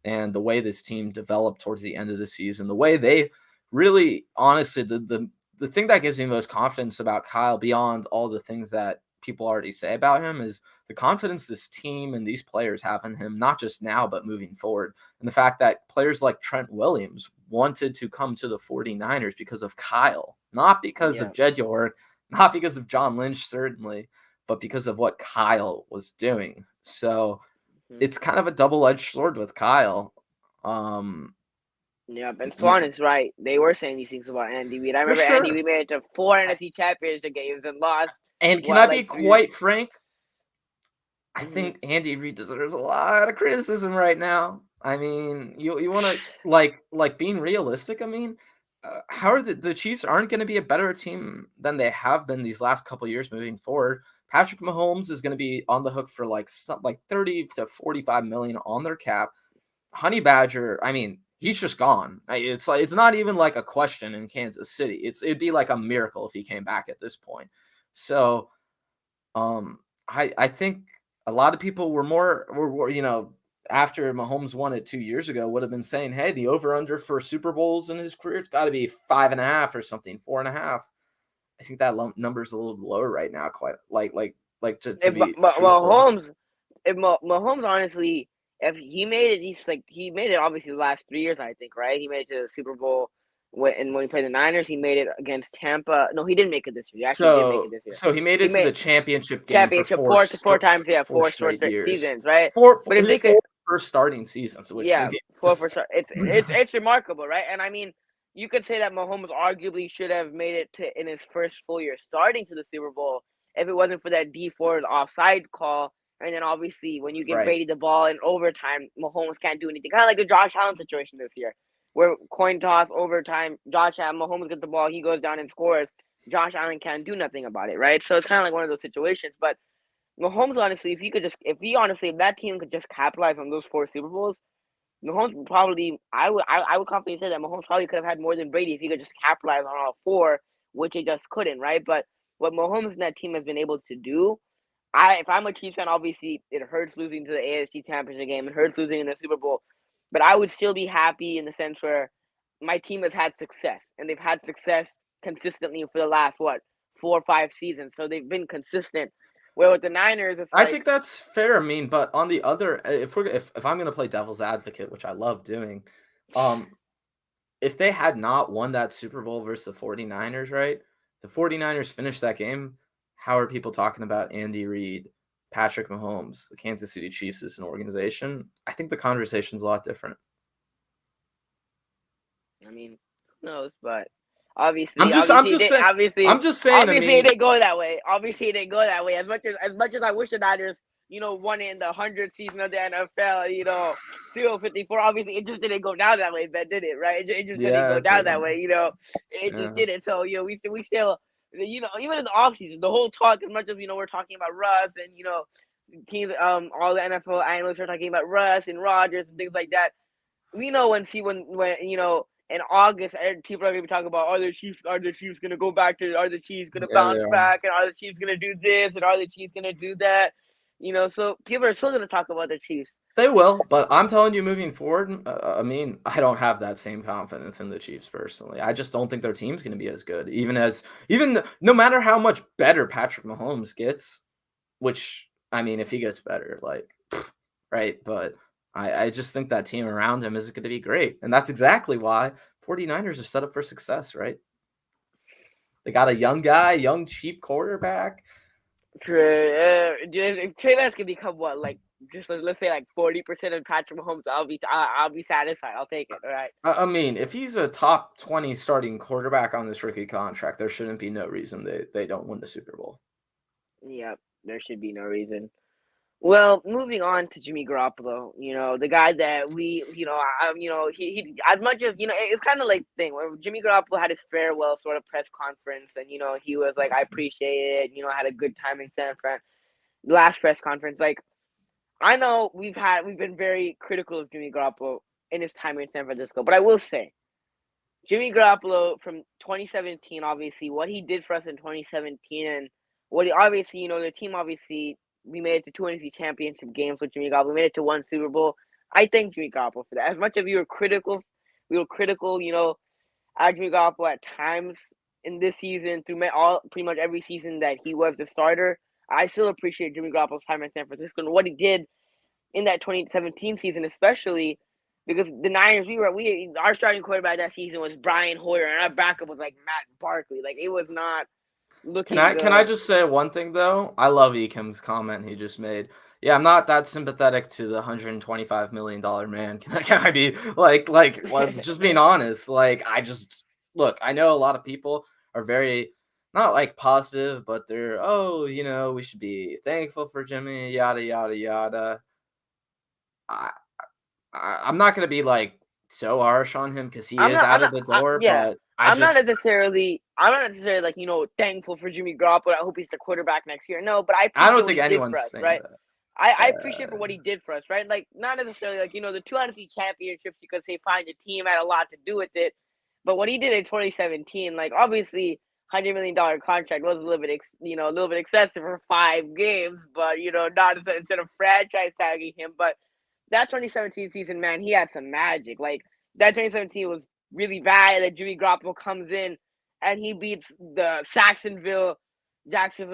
and the way this team developed towards the end of the season, the way they really, honestly, the thing that gives me most confidence about Kyle, beyond all the things that people already say about him, is the confidence this team and these players have in him, not just now, but moving forward. And the fact that players like Trent Williams wanted to come to the 49ers because of Kyle, not because of Jed York, not because of John Lynch, certainly, but because of what Kyle was doing. So it's kind of a double-edged sword with Kyle. Yeah, and Swan is right. They were saying these things about Andy Reid. I remember Andy Reid made it to 4 Nfc Championship games and lost. And can I be quite frank? I think Andy Reid deserves a lot of criticism right now. I mean, you want to like being realistic. I mean, how are the Chiefs aren't going to be a better team than they have been these last couple of years moving forward. Patrick Mahomes is going to be on the hook for like 30 to 45 million on their cap. Honey Badger, I mean, he's just gone. It's not even like a question in Kansas City. It'd be like a miracle if he came back at this point. So, I think a lot of people were after Mahomes won it 2 years ago, would have been saying, hey, the over-under for Super Bowls in his career, it's got to be 5.5 or something, 4.5. I think that number's a little lower right now, quite to be truthful. Mahomes, honestly, if he made it, he made it obviously the last 3 years, I think, right? He made it to the Super Bowl when he played the Niners. He made it against Tampa. No, he didn't make it this year. He actually didn't make it this year. So he made it to the championship game for four times, four straight years. seasons, right? But if they could, first starting seasons, which four for start. It's remarkable, right? And I mean, you could say that Mahomes arguably should have made it to in his first full year starting to the Super Bowl if it wasn't for that D4 offside call. And then obviously when you give Brady the ball in overtime, Mahomes can't do anything. Kind of like the Josh Allen situation this year, where coin toss overtime, Mahomes gets the ball, he goes down and scores. Josh Allen can't do nothing about it, right? So it's kind of like one of those situations. But Mahomes, honestly, if that team could just capitalize on those 4 Super Bowls, Mahomes probably, I would confidently say that Mahomes probably could have had more than Brady if he could just capitalize on all 4, which he just couldn't, right? But what Mahomes and that team has been able to do, if I'm a Chiefs fan, obviously it hurts losing to the AFC Championship game. It hurts losing in the Super Bowl. But I would still be happy in the sense where my team has had success. And they've had success consistently for the last, 4 or 5 seasons. So they've been consistent. Where with the Niners, I think that's fair. I mean, but on the other, if I'm going to play devil's advocate, which I love doing, if they had not won that Super Bowl versus the 49ers, right? The 49ers finished that game. How are people talking about Andy Reid, Patrick Mahomes, the Kansas City Chiefs as an organization? I think the conversation's a lot different. I mean, who knows? But obviously, I'm just saying. Obviously, they go that way. Obviously, they go that way. As much as I wish the Niners, won in the 100th season of the NFL, 054. Obviously, it just didn't go down that way, Ben, did it? Right? It just didn't go down that way. It just didn't. So we still, even in the offseason, the whole talk, as much as we're talking about Russ and teams, all the NFL analysts are talking about Russ and Rodgers and things like that. We know when in August, people are going to be talking about, are the Chiefs going to go back to, are the Chiefs going to bounce back, and are the Chiefs going to do this, and are the Chiefs going to do that? So people are still going to talk about the Chiefs. They will, but I'm telling you, moving forward, I mean, I don't have that same confidence in the Chiefs personally. I just don't think their team's going to be as good, even no matter how much better Patrick Mahomes gets, which, I mean, if he gets better, right, but I just think that team around him is going to be great. And that's exactly why 49ers are set up for success, right? They got a young, cheap quarterback. Trey Lance can become what, like just let's say like 40% of Patrick Mahomes, I'll be satisfied. I'll take it. All right. I mean, if he's a top 20 starting quarterback on this rookie contract, there shouldn't be no reason they don't win the Super Bowl. Yep, there should be no reason. Well, moving on to Jimmy Garoppolo, the guy that he as much as it's kind of like the thing where Jimmy Garoppolo had his farewell sort of press conference, and he was like, "I appreciate it," I had a good time in San Fran. Last press conference, like I know we've been very critical of Jimmy Garoppolo in his time in San Francisco, but I will say Jimmy Garoppolo from 2017, obviously, what he did for us in 2017, and what he obviously, the team obviously, we made it to two Nfc Championship games with Jimmy Garoppolo. We made it to one Super Bowl. I thank Jimmy Garoppolo for that. As much as we were critical, at Jimmy Garoppolo at times in this season, through pretty much every season that he was the starter. I still appreciate Jimmy Garoppolo's time in San Francisco and what he did in that 2017 season, especially because the Niners, our starting quarterback that season was Brian Hoyer, and our backup was like Matt Barkley. Like it was not looking good. Can I just say one thing though? I love Ekim's comment he just made. Yeah, I'm not that sympathetic to the $125 million man. Can I be well, just being honest? Like look, I know a lot of people are very not like positive, but they're we should be thankful for Jimmy, yada yada yada. I'm not gonna be like so harsh on him because he is out of the door, but I'm not necessarily like thankful for Jimmy Garoppolo. I hope he's the quarterback next year. No, but I don't think anyone's saying right? that. I appreciate for what he did for us, right? Like not necessarily like the two Nfc championships. You could say fine, your team had a lot to do with it, but what he did in 2017, like obviously. $100 million contract was a little bit excessive for 5 games, but not instead of franchise tagging him. But that 2017 season, man, he had some magic. Like that 2017 was really bad. That Jimmy Garoppolo comes in and he beats the Jacksonville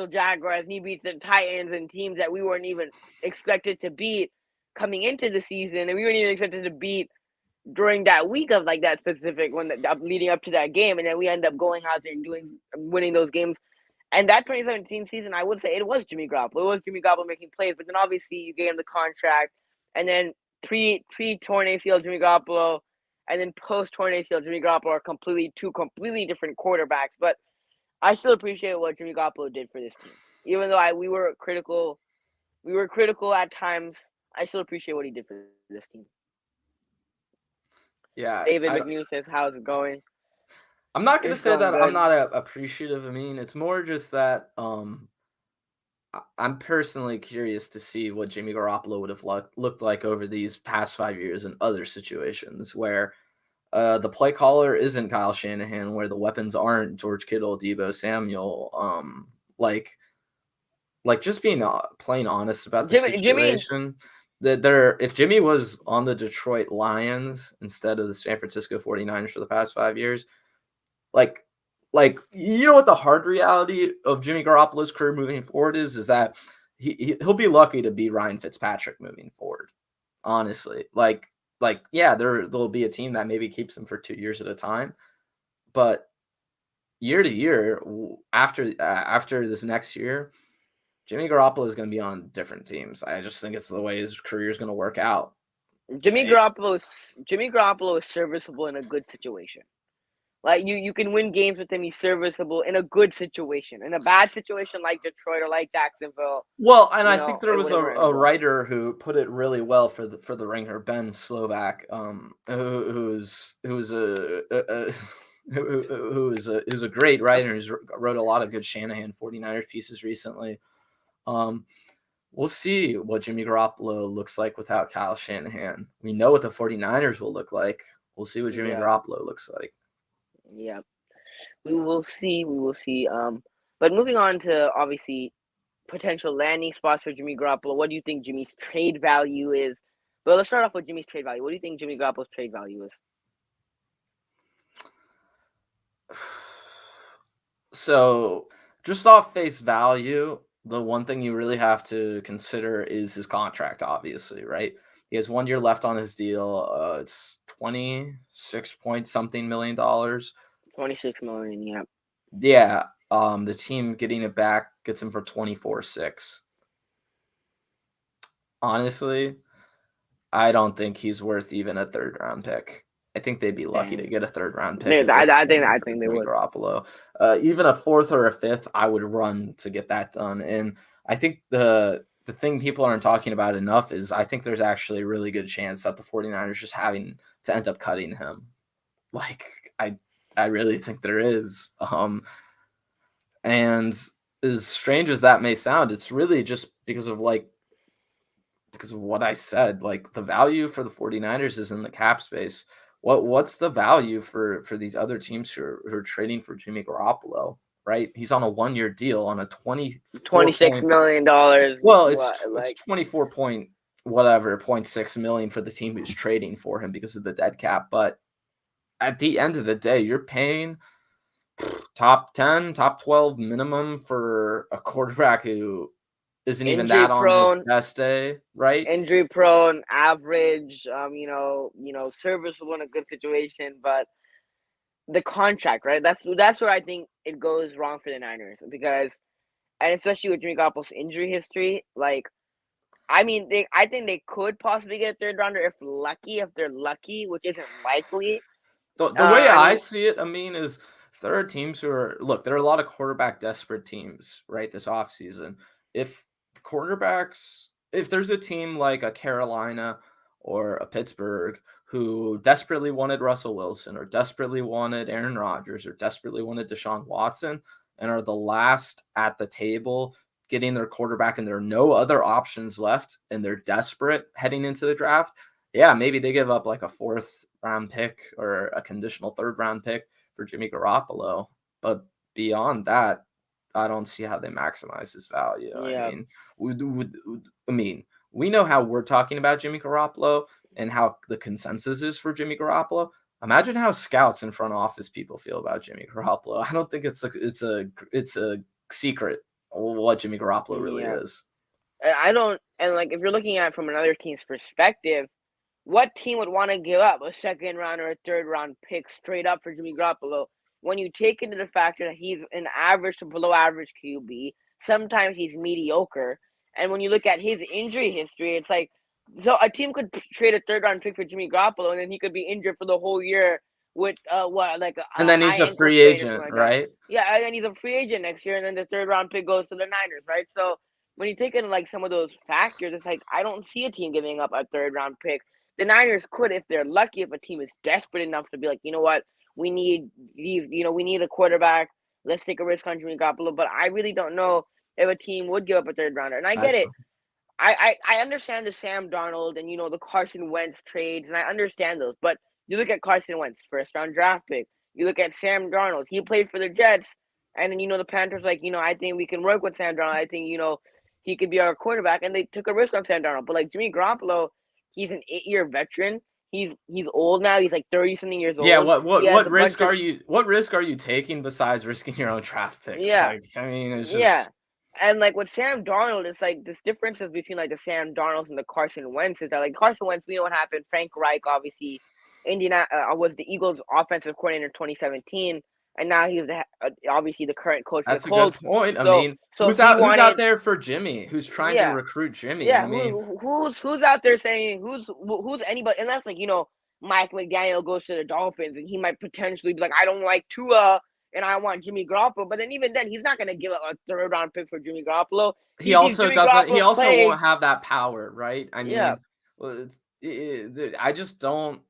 Jaguars, and he beats the Titans and teams that we weren't even expected to beat coming into the season, and we weren't even expected to beat during that week of like that specific one that leading up to that game, and then we end up going out there and winning those games. And that 2017 season, I would say it was Jimmy Garoppolo. It was Jimmy Garoppolo making plays, but then obviously you gave him the contract, and then pre torn ACL Jimmy Garoppolo, and then post torn ACL Jimmy Garoppolo are two completely different quarterbacks. But I still appreciate what Jimmy Garoppolo did for this team, even though we were critical. We were critical at times. I still appreciate what he did for this team. Yeah, David McNeil says, "How's it going?" I'm not going to say that I'm not appreciative. I mean, it's more just that I'm personally curious to see what Jimmy Garoppolo would have looked like over these past 5 years in other situations where the play caller isn't Kyle Shanahan, where the weapons aren't George Kittle, Deebo Samuel. Like just being plain honest about the situation. If Jimmy was on the Detroit Lions instead of the San Francisco 49ers for the past 5 years, like you know what the hard reality of Jimmy Garoppolo's career moving forward is that he'll be lucky to be Ryan Fitzpatrick moving forward. Honestly, yeah, there'll be a team that maybe keeps him for 2 years at a time, but year to year after this next year, Jimmy Garoppolo is going to be on different teams. I just think it's the way his career is going to work out. Jimmy Garoppolo is serviceable in a good situation. Like you can win games with him. He's serviceable in a good situation. In a bad situation like Detroit or like Jacksonville. Well, and I think there was a writer who put it really well for the Ringer, Ben Slovak, who's a great writer. He's wrote a lot of good Shanahan 49ers pieces recently. We'll see what Jimmy Garoppolo looks like without Kyle Shanahan. We know what the 49ers will look like. We'll see what Jimmy Garoppolo looks like. Yeah, we will see. But moving on to obviously potential landing spots for Jimmy Garoppolo. What do you think Jimmy's trade value is? But let's start off with Jimmy's trade value. What do you think Jimmy Garoppolo's trade value is? So, just off face value, the one thing you really have to consider is his contract, obviously, right? He has 1 year left on his deal. It's 26 point something million dollars. 26 million, yeah. Yeah. The team getting it back gets him for 24.6. honestly, I don't think he's worth even a third-round pick. I think they'd be lucky to Dang. get a third-round pick Yeah, at this point I for think they Jimmy would. Garoppolo. Even a fourth or a fifth, I would run to get that done. And I think the thing people aren't talking about enough is I think there's actually a really good chance that the 49ers just having to end up cutting him. Like, I really think there is. And as strange as that may sound, it's really just because of what I said. Like, the value for the 49ers is in the cap space. What's the value for these other teams who are trading for Jimmy Garoppolo, right? He's on a 1-year deal on a $26 million. well, What, it's like 24 point whatever, 0.6 million for the team who's trading for him because of the dead cap. But at the end of the day, you're paying top 10, top 12 minimum for a quarterback who isn't even injury that on his prone, best day, right? average. Serviceable in a good situation, but the contract, right? That's where I think it goes wrong for the Niners because, and especially with Jimmy Garoppolo's injury history, like. I mean, I think they could possibly get a third rounder if they're lucky, which isn't likely. The way I I mean, see it, I mean, is if there are teams who are there are a lot of quarterback desperate teams, right, this offseason. If if there's a team like a Carolina or a Pittsburgh who desperately wanted Russell Wilson or desperately wanted Aaron Rodgers or desperately wanted Deshaun Watson and are the last at the table getting their quarterback and there are no other options left and they're desperate heading into the draft, yeah, maybe they give up like a fourth round pick or a conditional third round pick for Jimmy Garoppolo. But beyond that, I don't see how they maximize his value. yeah, We know how we're talking about Jimmy Garoppolo and how the consensus is for Jimmy Garoppolo. Imagine how scouts and front office people feel about Jimmy Garoppolo. I don't think it's a secret what Jimmy Garoppolo really yeah. is. And I don't, and like if you're looking at it from another team's perspective, what team would want to give up a second round or a third round pick straight up for Jimmy Garoppolo when you take into the factor that he's an average to below average QB? Sometimes he's mediocre. And when you look at his injury history, it's like, so a team could trade a third round pick for Jimmy Garoppolo and then he could be injured for the whole year with like And a then he's high a ankle free sprain or something agent, like that. right? Yeah, and then he's a free agent next year, and then the third round pick goes to the Niners, right? So when you take in like some of those factors, it's like I don't see a team giving up a third round pick. The Niners could if they're lucky, if a team is desperate enough to be like, you know what, we need these, we need a quarterback. Let's take a risk on Jimmy Garoppolo. But I really don't know if a team would give up a third rounder. And I get That's it. I understand the Sam Darnold and the Carson Wentz trades, and I understand those. But you look at Carson Wentz, first round draft pick. You look at Sam Darnold. He played for the Jets, and then the Panthers like, I think we can work with Sam Darnold. I think he could be our quarterback, and they took a risk on Sam Darnold. But like Jimmy Garoppolo, he's an 8-year veteran. He's old now. He's like 30-something years Yeah, old. He has a bunch of what risk are you taking besides risking your own draft pick? yeah. Like, I mean, it's Yeah. just And like with Sam Darnold, it's like this differences between like the Sam Darnolds and the Carson Wentz is that like Carson Wentz, we know what happened. Frank Reich, obviously, Indiana was the Eagles' offensive coordinator in 2017, and now he's obviously the current coach of the that's a good Colts. point. I So mean, so he who's out wanted, there for Jimmy? Who's trying to yeah, recruit Jimmy? I yeah. mean, Who's out there saying who's anybody? Unless like Mike McDaniel goes to the Dolphins and he might potentially be like, I don't like Tua and I want Jimmy Garoppolo. But then even then, he's not gonna give up a third round pick for Jimmy Garoppolo. He sees Jimmy he Garoppolo also play. won't have that power, right? I Yeah, mean, I just don't.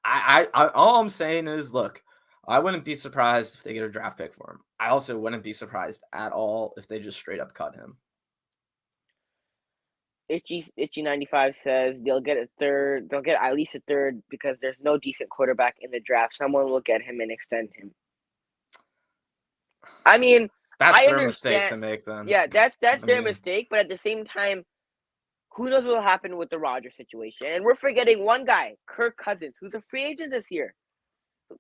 All I'm saying is, look, I wouldn't be surprised if they get a draft pick for him. I also wouldn't be surprised at all if they just straight up cut him. Itchy 95 says they'll get a third. They'll get at least a third because there's no decent quarterback in the draft. Someone will get him and extend him. I mean, That's I their mistake understand. to make then. Yeah, that's I their mean, mistake. But at the same time, who knows what will happen with the Rodgers situation? And we're forgetting one guy, Kirk Cousins, who's a free agent this year.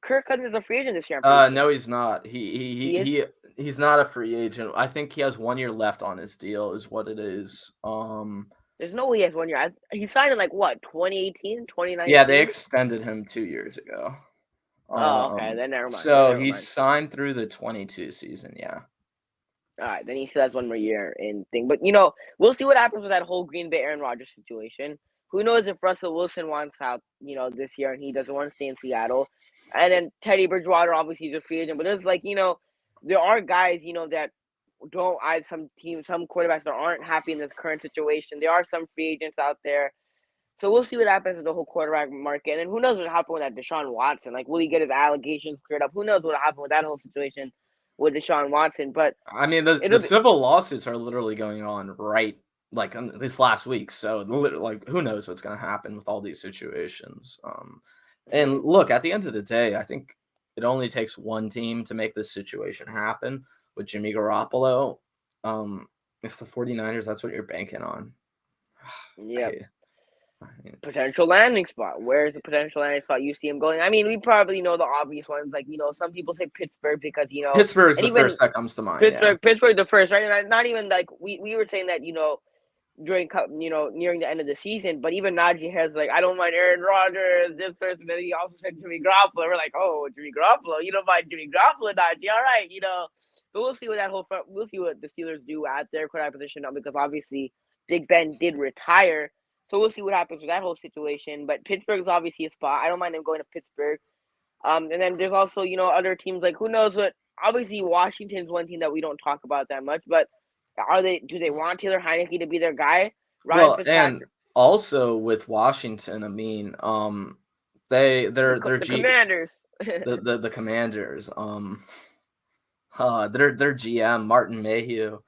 Kirk Cousins is a free agent this year. I'm pretty sure no, he's not. he is. He's not a free agent. I think he has 1 year left on his deal, is what it is. There's no way he has 1 year. He signed in like what 2018, Yeah, they 2019. extended him 2 years ago. Oh, okay. Then never mind. So he signed through the 22 season. Yeah. All right, then he still has one more year in thing. But we'll see what happens with that whole Green Bay Aaron Rodgers situation. Who knows if Russell Wilson wants out, this year and he doesn't want to stay in Seattle. And then Teddy Bridgewater obviously is a free agent, but there's there are guys, that don't some teams, some quarterbacks that aren't happy in this current situation. There are some free agents out there. So we'll see what happens with the whole quarterback market. And who knows what happened with that Deshaun Watson? Like, will he get his allegations cleared up? Who knows what happened with that whole situation with Deshaun Watson? But I mean, the it'll be civil lawsuits are literally going on right like this last week. So like, who knows what's going to happen with all these situations? And look, at the end of the day, I think it only takes one team to make this situation happen with Jimmy Garoppolo. It's the 49ers. That's what you're banking on. yeah. Potential landing spot. Where's the potential landing spot you see him going? I mean, we probably know the obvious ones. Like, some people say Pittsburgh because, Pittsburgh's and the even first that comes to mind. Pittsburgh the first, right? And not even like we were saying that, during nearing the end of the season, but even Najee Harris like, I don't mind Aaron Rodgers, this person, and he also said Jimmy Garoppolo. We're like, oh, Jimmy Garoppolo, you don't mind Jimmy Garoppolo, Najee, all right, But we'll see what we'll see what the Steelers do at their quarterback position now, because obviously Big Ben did retire. So we'll see what happens with that whole situation. But Pittsburgh's obviously a spot. I don't mind them going to Pittsburgh. And then there's also, other teams like, who knows what. Obviously, Washington's one team that we don't talk about that much. But do they want Taylor Heineke to be their guy? Well, and also with Washington, I mean, they're the Commanders. the Commanders. Their GM Martin Mayhew,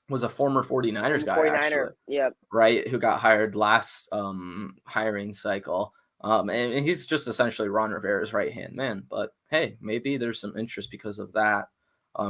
was a former 49ers guy, actually. Yep. Right, who got hired last hiring cycle. And he's just essentially Ron Rivera's right-hand man. But hey, maybe there's some interest because of that.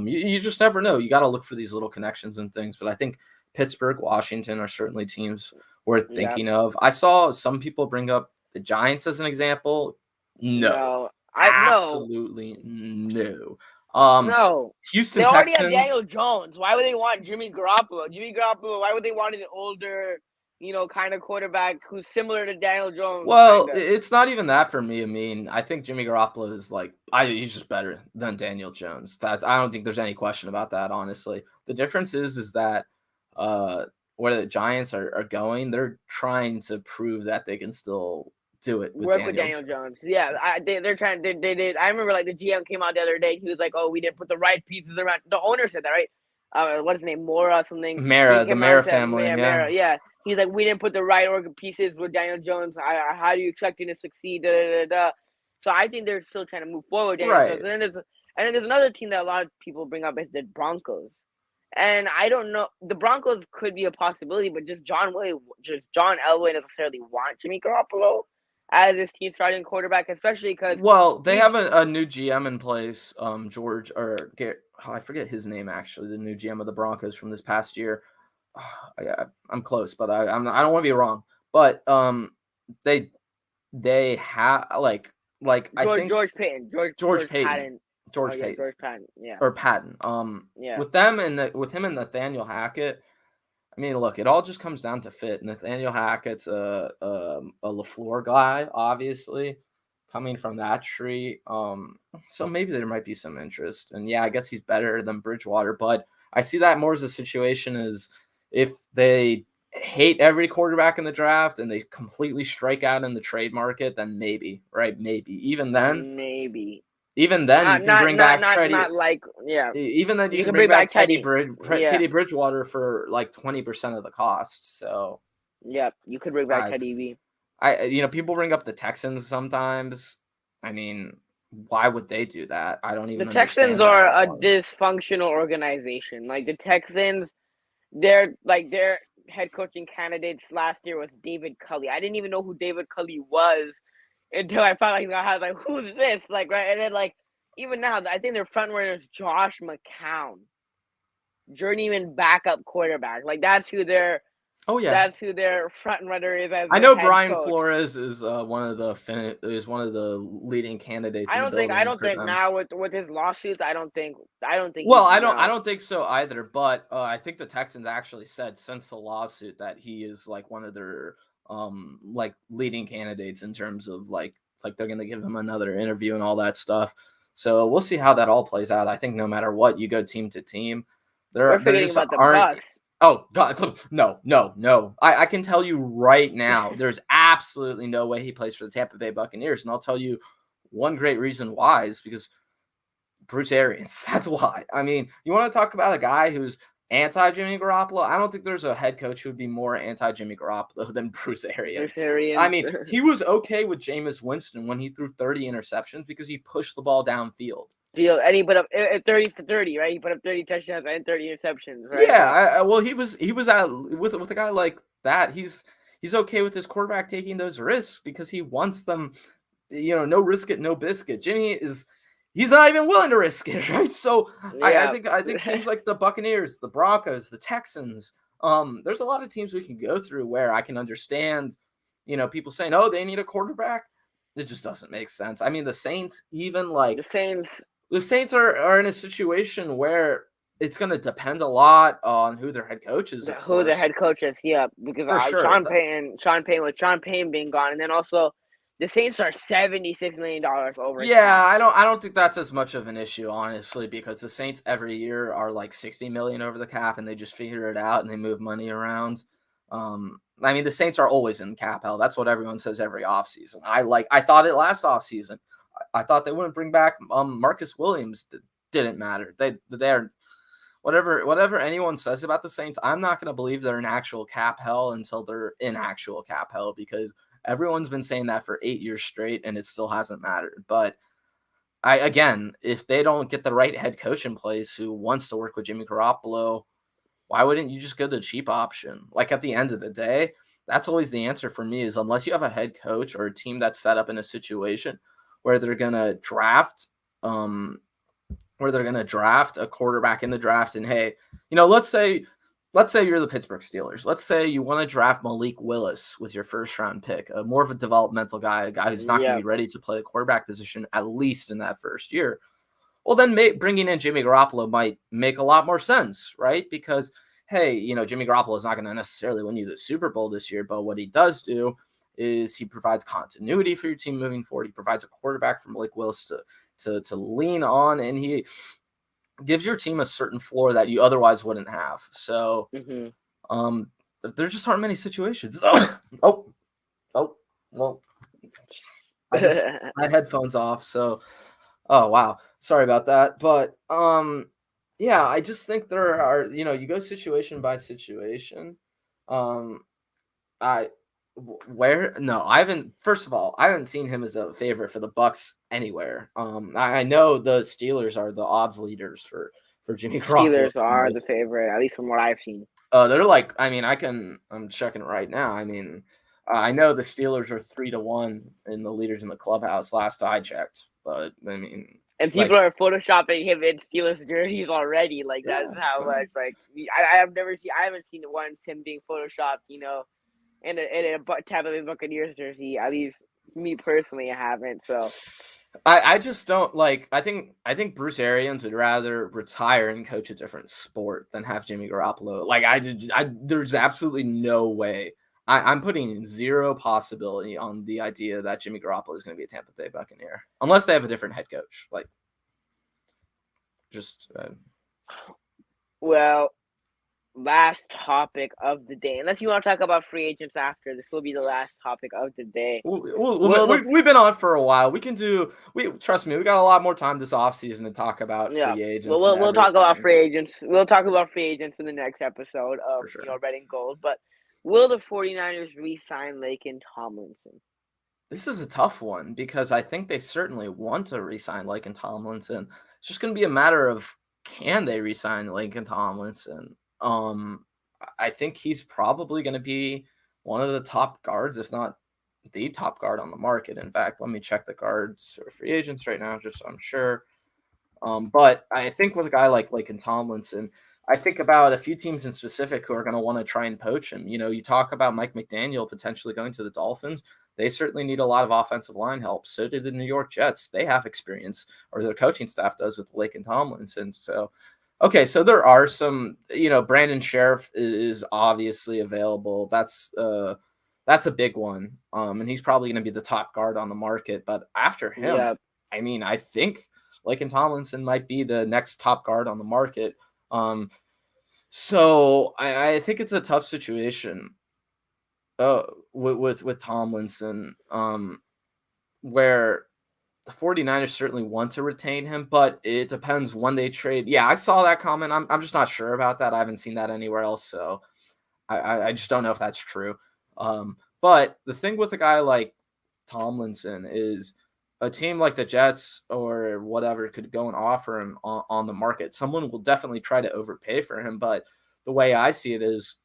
You just never know. You got to look for these little connections and things. But I think Pittsburgh, Washington are certainly teams worth thinking of. I saw some people bring up the Giants as an example. No. Absolutely no. No. Houston they already Texans. Have Daniel Jones. Why would they want Jimmy Garoppolo? Why would they want an older, kind of quarterback who's similar to Daniel Jones? Well, it's not even that for me. I mean, I think Jimmy Garoppolo is he's just better than Daniel Jones. I don't think there's any question about that, honestly. The difference is that where the Giants are going, they're trying to prove that they can still do it with Daniel Jones. Yeah, they're trying. They did. I remember the GM came out the other day. He was like, "Oh, we didn't put the right pieces around." The owner said that, right? What's his name? Mora something. The Mara family. Yeah. He's like, we didn't put the right pieces with Daniel Jones. How do you expect him to succeed? So I think they're still trying to move forward. Right. And then there's another team that a lot of people bring up is the Broncos. And I don't know. The Broncos could be a possibility, but just John Elway doesn't necessarily want Jimmy Garoppolo as his team starting quarterback, especially because they have a new GM in place, George I forget his name actually, the new GM of the Broncos from this past year. I'm close, but I don't want to be wrong. But they have like I think George Payton, George Payton. Yeah, or Patton. Yeah. With him and Nathaniel Hackett. I mean, look, it all just comes down to fit. Nathaniel Hackett's a LaFleur guy, obviously, coming from that tree. So maybe there might be some interest. And yeah, I guess he's better than Bridgewater, but I see that more as a situation as if they hate every quarterback in the draft and they completely strike out in the trade market, then maybe, right? Maybe. Even then, even then, you can bring back Teddy. Even then, you can bring back Teddy Bridgewater for 20% of the cost. So, yeah, you could bring back Teddy B. People bring up the Texans sometimes. I mean, why would they do that? I don't even. The Texans are a dysfunctional organization. The Texans, their head coaching candidates last year was David Culley. I didn't even know who David Culley was until I found I was who's this? Right? And then even now, I think their front runner is Josh McCown, journeyman backup quarterback. That's who their that's who their front runner is. I know Brian Flores is one of the leading candidates. I don't think now with his lawsuits. I don't think. Well, I don't think so either. But I think the Texans actually said since the lawsuit that he is one of their leading candidates in terms of they're gonna give him another interview and all that stuff. So we'll see how that all plays out. I think no matter what, you go team to team. We're There forgetting just about the aren't. Bucks. Oh God, no. I can tell you right now, there's absolutely no way he plays for the Tampa Bay Buccaneers, and I'll tell you one great reason why is because Bruce Arians. That's why. I mean, you want to talk about a guy who's anti Jimmy Garoppolo? I don't think there's a head coach who would be more anti Jimmy Garoppolo than Bruce Arians. Bruce Arians. I mean, he was okay with Jameis Winston when he threw 30 interceptions because he pushed the ball downfield. And he put up 30 for 30, right? He put up 30 touchdowns and 30 interceptions, right? Yeah, well, he was at with a guy like that. He's okay with his quarterback taking those risks because he wants them. No risk it, no biscuit. He's not even willing to risk it, right? So Yeah. I think teams like the Buccaneers, the Broncos, the Texans, there's a lot of teams we can go through where I can understand, people saying, oh, they need a quarterback. It just doesn't make sense. I mean, the Saints, even like the Saints are in a situation where it's going to depend a lot on who their head coach is. Who the head coach is, yeah, because for sure. Sean Payton being gone, and then also the Saints are $76 million over. Yeah, I don't think that's as much of an issue, honestly, because the Saints every year are like 60 million over the cap, and they just figure it out and they move money around. I mean, the Saints are always in cap hell. That's what everyone says every offseason. I thought it last offseason. I thought they wouldn't bring back Marcus Williams. Didn't matter. They're whatever anyone says about the Saints. I'm not going to believe they're in actual cap hell until they're in actual cap hell, because everyone's been saying that for 8 years straight, and it still hasn't mattered. But if they don't get the right head coach in place who wants to work with Jimmy Garoppolo, why wouldn't you just go the cheap option? Like, at the end of the day, that's always the answer for me, is unless you have a head coach or a team that's set up in a situation where they're going to draft a quarterback in the draft, and hey, let's say you're the Pittsburgh Steelers. Let's say you want to draft Malik Willis with your first round pick, more of a developmental guy, a guy who's not going to be ready to play the quarterback position, at least in that first year. Well, then bringing in Jimmy Garoppolo might make a lot more sense, right? Because, hey, Jimmy Garoppolo is not going to necessarily win you the Super Bowl this year, but what he does do is he provides continuity for your team moving forward. He provides a quarterback for Malik Willis to lean on, and he gives your team a certain floor that you otherwise wouldn't have. So, there just aren't many situations. Well, I just my headphones off. So, oh wow, sorry about that. But yeah, I just think there are, you go situation by situation. First of all, I haven't seen him as a favorite for the Bucks anywhere. I know the Steelers are the odds leaders for Jimmy Garoppolo. Steelers are the favorite, at least from what I've seen. They're like, I mean, I'm checking it right now. I mean, I know the Steelers are 3-1 in the leaders in the clubhouse last I checked, but I mean, and people are photoshopping him in Steelers jerseys already. Like, that's how much. Like, I haven't seen once him being photoshopped, in a Tampa Bay Buccaneers jersey. At least me personally, I haven't. So I just don't like. I think Bruce Arians would rather retire and coach a different sport than have Jimmy Garoppolo. Like, there's absolutely no way. I'm putting zero possibility on the idea that Jimmy Garoppolo is going to be a Tampa Bay Buccaneer unless they have a different head coach. Like, just well. Last topic of the day. Unless you want to talk about free agents after, this will be the last topic of the day. We've been on for a while. Trust me, we got a lot more time this offseason to talk about free agents. Well, we'll talk about free agents. We'll talk about free agents in the next episode of Red and Gold. But will the 49ers re-sign Laken Tomlinson? This is a tough one because I think they certainly want to re-sign Laken Tomlinson. It's just going to be a matter of, can they re-sign Laken Tomlinson? I think he's probably going to be one of the top guards, if not the top guard on the market. In fact, let me check the guards or free agents right now, just so I'm sure. But I think with a guy like Laken Tomlinson, I think about a few teams in specific who are going to want to try and poach him. You talk about Mike McDaniel potentially going to the Dolphins. They certainly need a lot of offensive line help. So do the New York Jets. They have experience, or their coaching staff does, with Laken Tomlinson. So, okay, so there are some, Brandon Sheriff is obviously available. That's a big one. And he's probably going to be the top guard on the market. But after him, I mean, I think Laken Tomlinson might be the next top guard on the market. So I think it's a tough situation with Tomlinson, where the 49ers certainly want to retain him, but it depends when they trade. Yeah, I saw that comment. I'm just not sure about that. I haven't seen that anywhere else, so I just don't know if that's true. But the thing with a guy like Tomlinson is a team like the Jets or whatever could go and offer him on the market. Someone will definitely try to overpay for him, but the way I see it is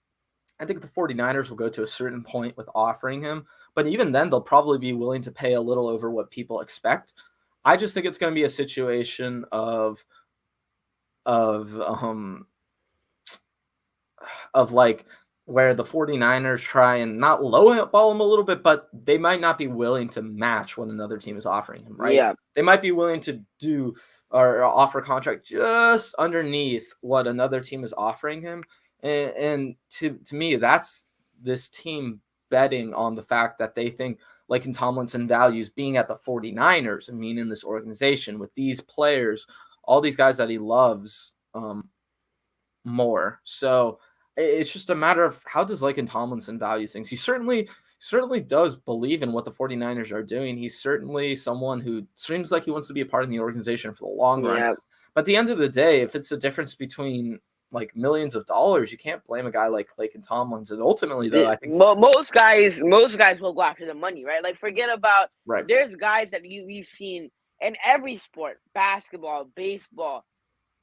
I think the 49ers will go to a certain point with offering him, but even then they'll probably be willing to pay a little over what people expect. I just think it's going to be a situation of like where the 49ers try and not lowball him a little bit, but they might not be willing to match what another team is offering him, right? Yeah. They might be willing to do or offer a contract just underneath what another team is offering him. And to me, that's this team betting on the fact that they think Laken Tomlinson values being at the 49ers. I mean, in this organization with these players, all these guys that he loves more. So it's just a matter of how does Laken Tomlinson value things. He certainly does believe in what the 49ers are doing. He's certainly someone who seems like he wants to be a part of the organization for the long run. Yeah. But at the end of the day, if it's a difference between like millions of dollars, you can't blame a guy like Laken Tomlinson. Ultimately, though, I think most guys will go after the money, right? Like forget about right. There's guys that we've seen in every sport, basketball, baseball,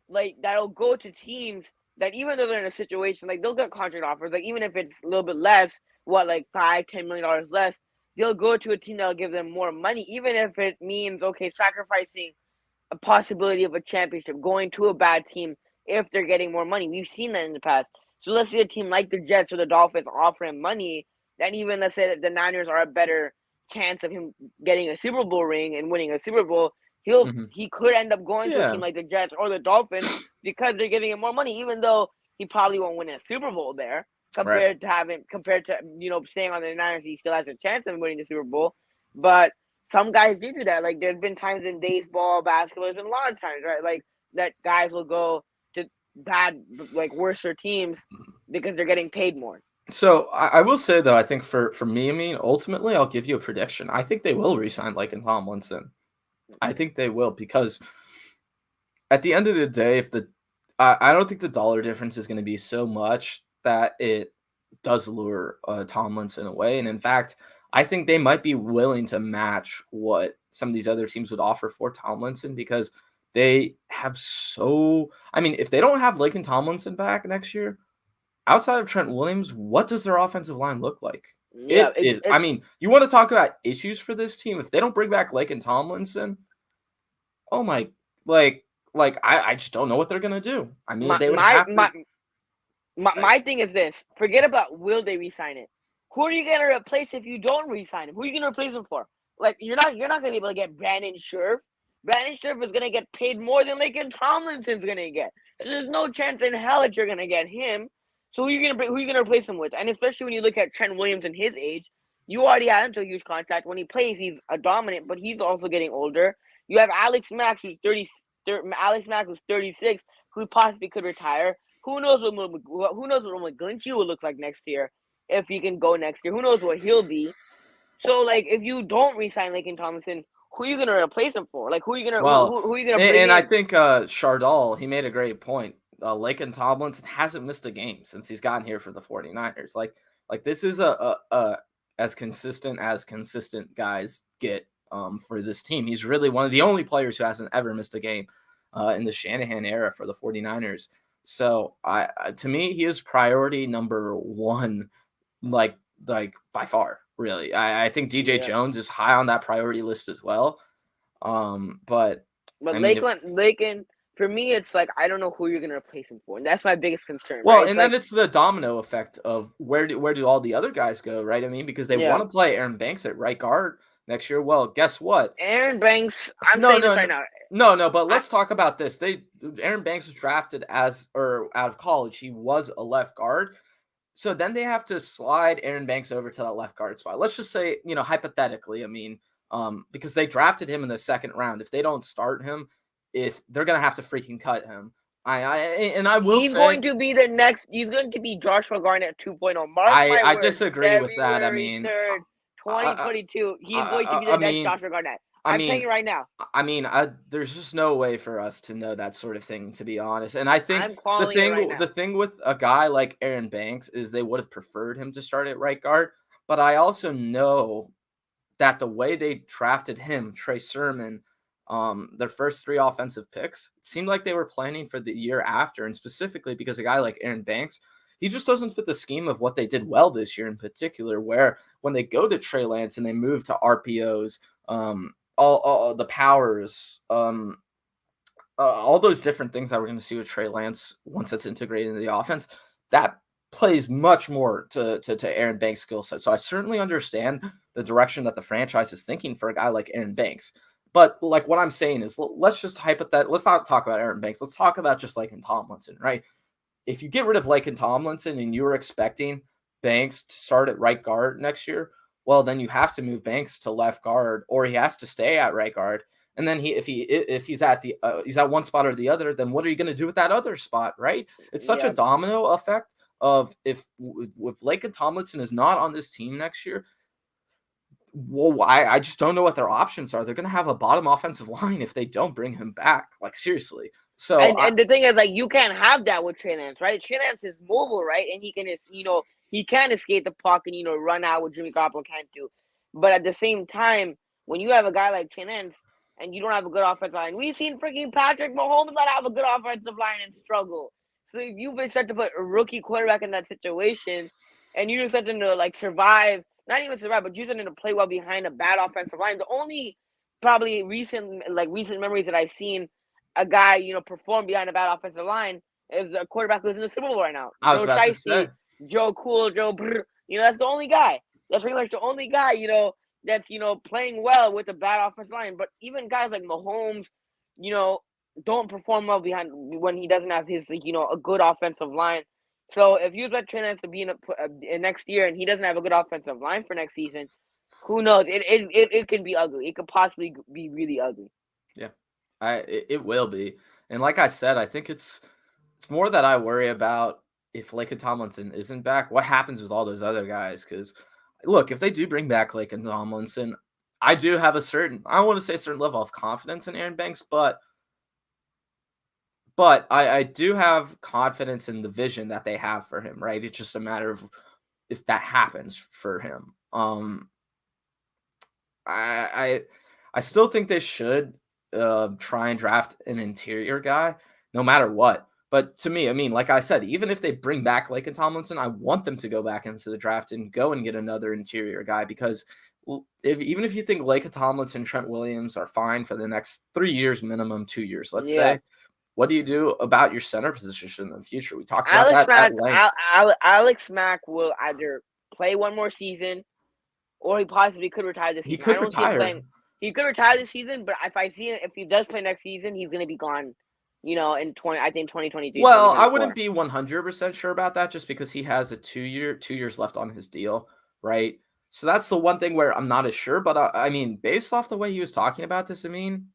like that'll go to teams that even though they're in a situation like they'll get contract offers, like even if it's a little bit less, like $5-10 million less, they'll go to a team that'll give them more money, even if it means sacrificing a possibility of a championship, going to a bad team if they're getting more money. We've seen that in the past. So let's say a team like the Jets or the Dolphins offer him money, then even let's say that the Niners are a better chance of him getting a Super Bowl ring and winning a Super Bowl, he could end up going to a team like the Jets or the Dolphins because they're giving him more money, even though he probably won't win a Super Bowl there. Compared to staying on the Niners, he still has a chance of winning the Super Bowl. But some guys do that. Like there's been times in baseball, basketball, and a lot of times, right? Like that guys will go to bad, like worser teams because they're getting paid more. So I will say though, I think for me, I mean, ultimately, I'll give you a prediction. I think they will re-sign Laken Tomlinson. I think they will because at the end of the day, I don't think the dollar difference is going to be so much that it does lure Tomlinson away. And in fact, I think they might be willing to match what some of these other teams would offer for Tomlinson because they have if they don't have Laken Tomlinson back next year, outside of Trent Williams, what does their offensive line look like? Yeah, you want to talk about issues for this team? If they don't bring back Laken Tomlinson, oh my, I just don't know what they're gonna do. I mean, they would have to. My thing is this: forget about will they re-sign it. Who are you gonna replace if you don't re-sign him? Who are you gonna replace him for? Like you're not gonna be able to get Brandon Scherf. Brandon Scherf is gonna get paid more than Laken Tomlinson's gonna get. So there's no chance in hell that you're gonna get him. So who are you gonna replace him with? And especially when you look at Trent Williams and his age, you already had him to a huge contract. When he plays, he's a dominant, but he's also getting older. You have Alex Mack, who's 36, who possibly could retire. Who knows what McGlinchey will look like next year if he can go next year? Who knows what he'll be? So like, if you don't re-sign Laken Tomlinson, who are you gonna replace him for? Like, who are you gonna who are you gonna bring in? I think Chardal, he made a great point. Laken Tomlinson hasn't missed a game since he's gotten here for the 49ers. Like this is a as consistent guys get for this team. He's really one of the only players who hasn't ever missed a game in the Shanahan era for the 49ers. So to me, he is priority number one, like by far, really. I think DJ Jones is high on that priority list as well. But Laken, for me, it's like I don't know who you're gonna replace him for, and that's my biggest concern. Well, right? And then it's the domino effect of where do all the other guys go, right? I mean, because they want to play Aaron Banks at right guard next year. Well, guess what? Aaron Banks, I'm saying this right now. No, but let's talk about this. Aaron Banks was drafted out of college. He was a left guard. So then they have to slide Aaron Banks over to that left guard spot. Let's just say, hypothetically, I mean, because they drafted him in the second round. If they don't start him, if they're going to have to freaking cut him. I will He's say going to be the next. He's going to be Joshua Garnett 2.0. Mark my I words. disagree with that. I February mean, 3rd, I, 2022. He is going to be the next Joshua Garnett. I'm saying it right now. There's just no way for us to know that sort of thing, to be honest. And I think I'm calling it right now. the thing with a guy like Aaron Banks is they would have preferred him to start at right guard. But I also know that the way they drafted him, Trey Sermon, their first 3 offensive picks, it seemed like they were planning for the year after. And specifically because a guy like Aaron Banks, he just doesn't fit the scheme of what they did well this year in particular, where when they go to Trey Lance and they move to RPOs, all the powers, all those different things that we're going to see with Trey Lance once it's integrated into the offense, that plays much more to Aaron Banks' skill set. So I certainly understand the direction that the franchise is thinking for a guy like Aaron Banks. But like what I'm saying is, let's just let's not talk about Aaron Banks. Let's talk about just Laken Tomlinson, right? If you get rid of Laken Tomlinson and you were expecting Banks to start at right guard next year, well, then you have to move Banks to left guard, or he has to stay at right guard. And then if he's at one spot or the other, then what are you going to do with that other spot, right? It's such a domino effect of if Laken Tomlinson is not on this team next year. Well, I just don't know what their options are. They're going to have a bottom offensive line if they don't bring him back. Like, seriously. So and the thing is, like, you can't have that with Trey Lance, right? Trey Lance is mobile, right? And he can, he can escape the pocket, run out, what Jimmy Garoppolo can't do. But at the same time, when you have a guy like Trey Lance and you don't have a good offensive line, we've seen freaking Patrick Mahomes not have a good offensive line and struggle. So if you've been set to put a rookie quarterback in that situation, and you expect him to like survive, not even survive, but you expect him to play well behind a bad offensive line, the only probably recent memories that I've seen a guy, perform behind a bad offensive line is a quarterback who's in the Super Bowl right now. I was Joe about to say. Shiesty, Joe Cool, Joe Brr. That's the only guy. That's pretty much the only guy, that's, playing well with a bad offensive line. But even guys like Mahomes, don't perform well behind when he doesn't have his, a good offensive line. So if you let Trey Lance to be in next year and he doesn't have a good offensive line for next season, who knows? It can be ugly. It could possibly be really ugly. Yeah. It will be. And like I said, I think it's more that I worry about if Laken Tomlinson isn't back, what happens with all those other guys? Because, look, if they do bring back Laken Tomlinson, I do have a certain level of confidence in Aaron Banks, but I do have confidence in the vision that they have for him, right? It's just a matter of if that happens for him. I still think they should try and draft an interior guy, no matter what. But to me, I mean, like I said, even if they bring back Laken Tomlinson, I want them to go back into the draft and go and get another interior guy, because even if you think Laken Tomlinson, Trent Williams are fine for the next 3 years, minimum 2 years, let's say, what do you do about your center position in the future? We talked about that at length. Alex Mack will either play one more season, or he possibly could retire this season. He could retire. He could retire this season, but if he does play next season, he's going to be gone, in 2022. Well, I wouldn't be 100% sure about that, just because he has a 2 years left on his deal, right? So that's the one thing where I'm not as sure. But I mean, based off the way he was talking about this, I mean,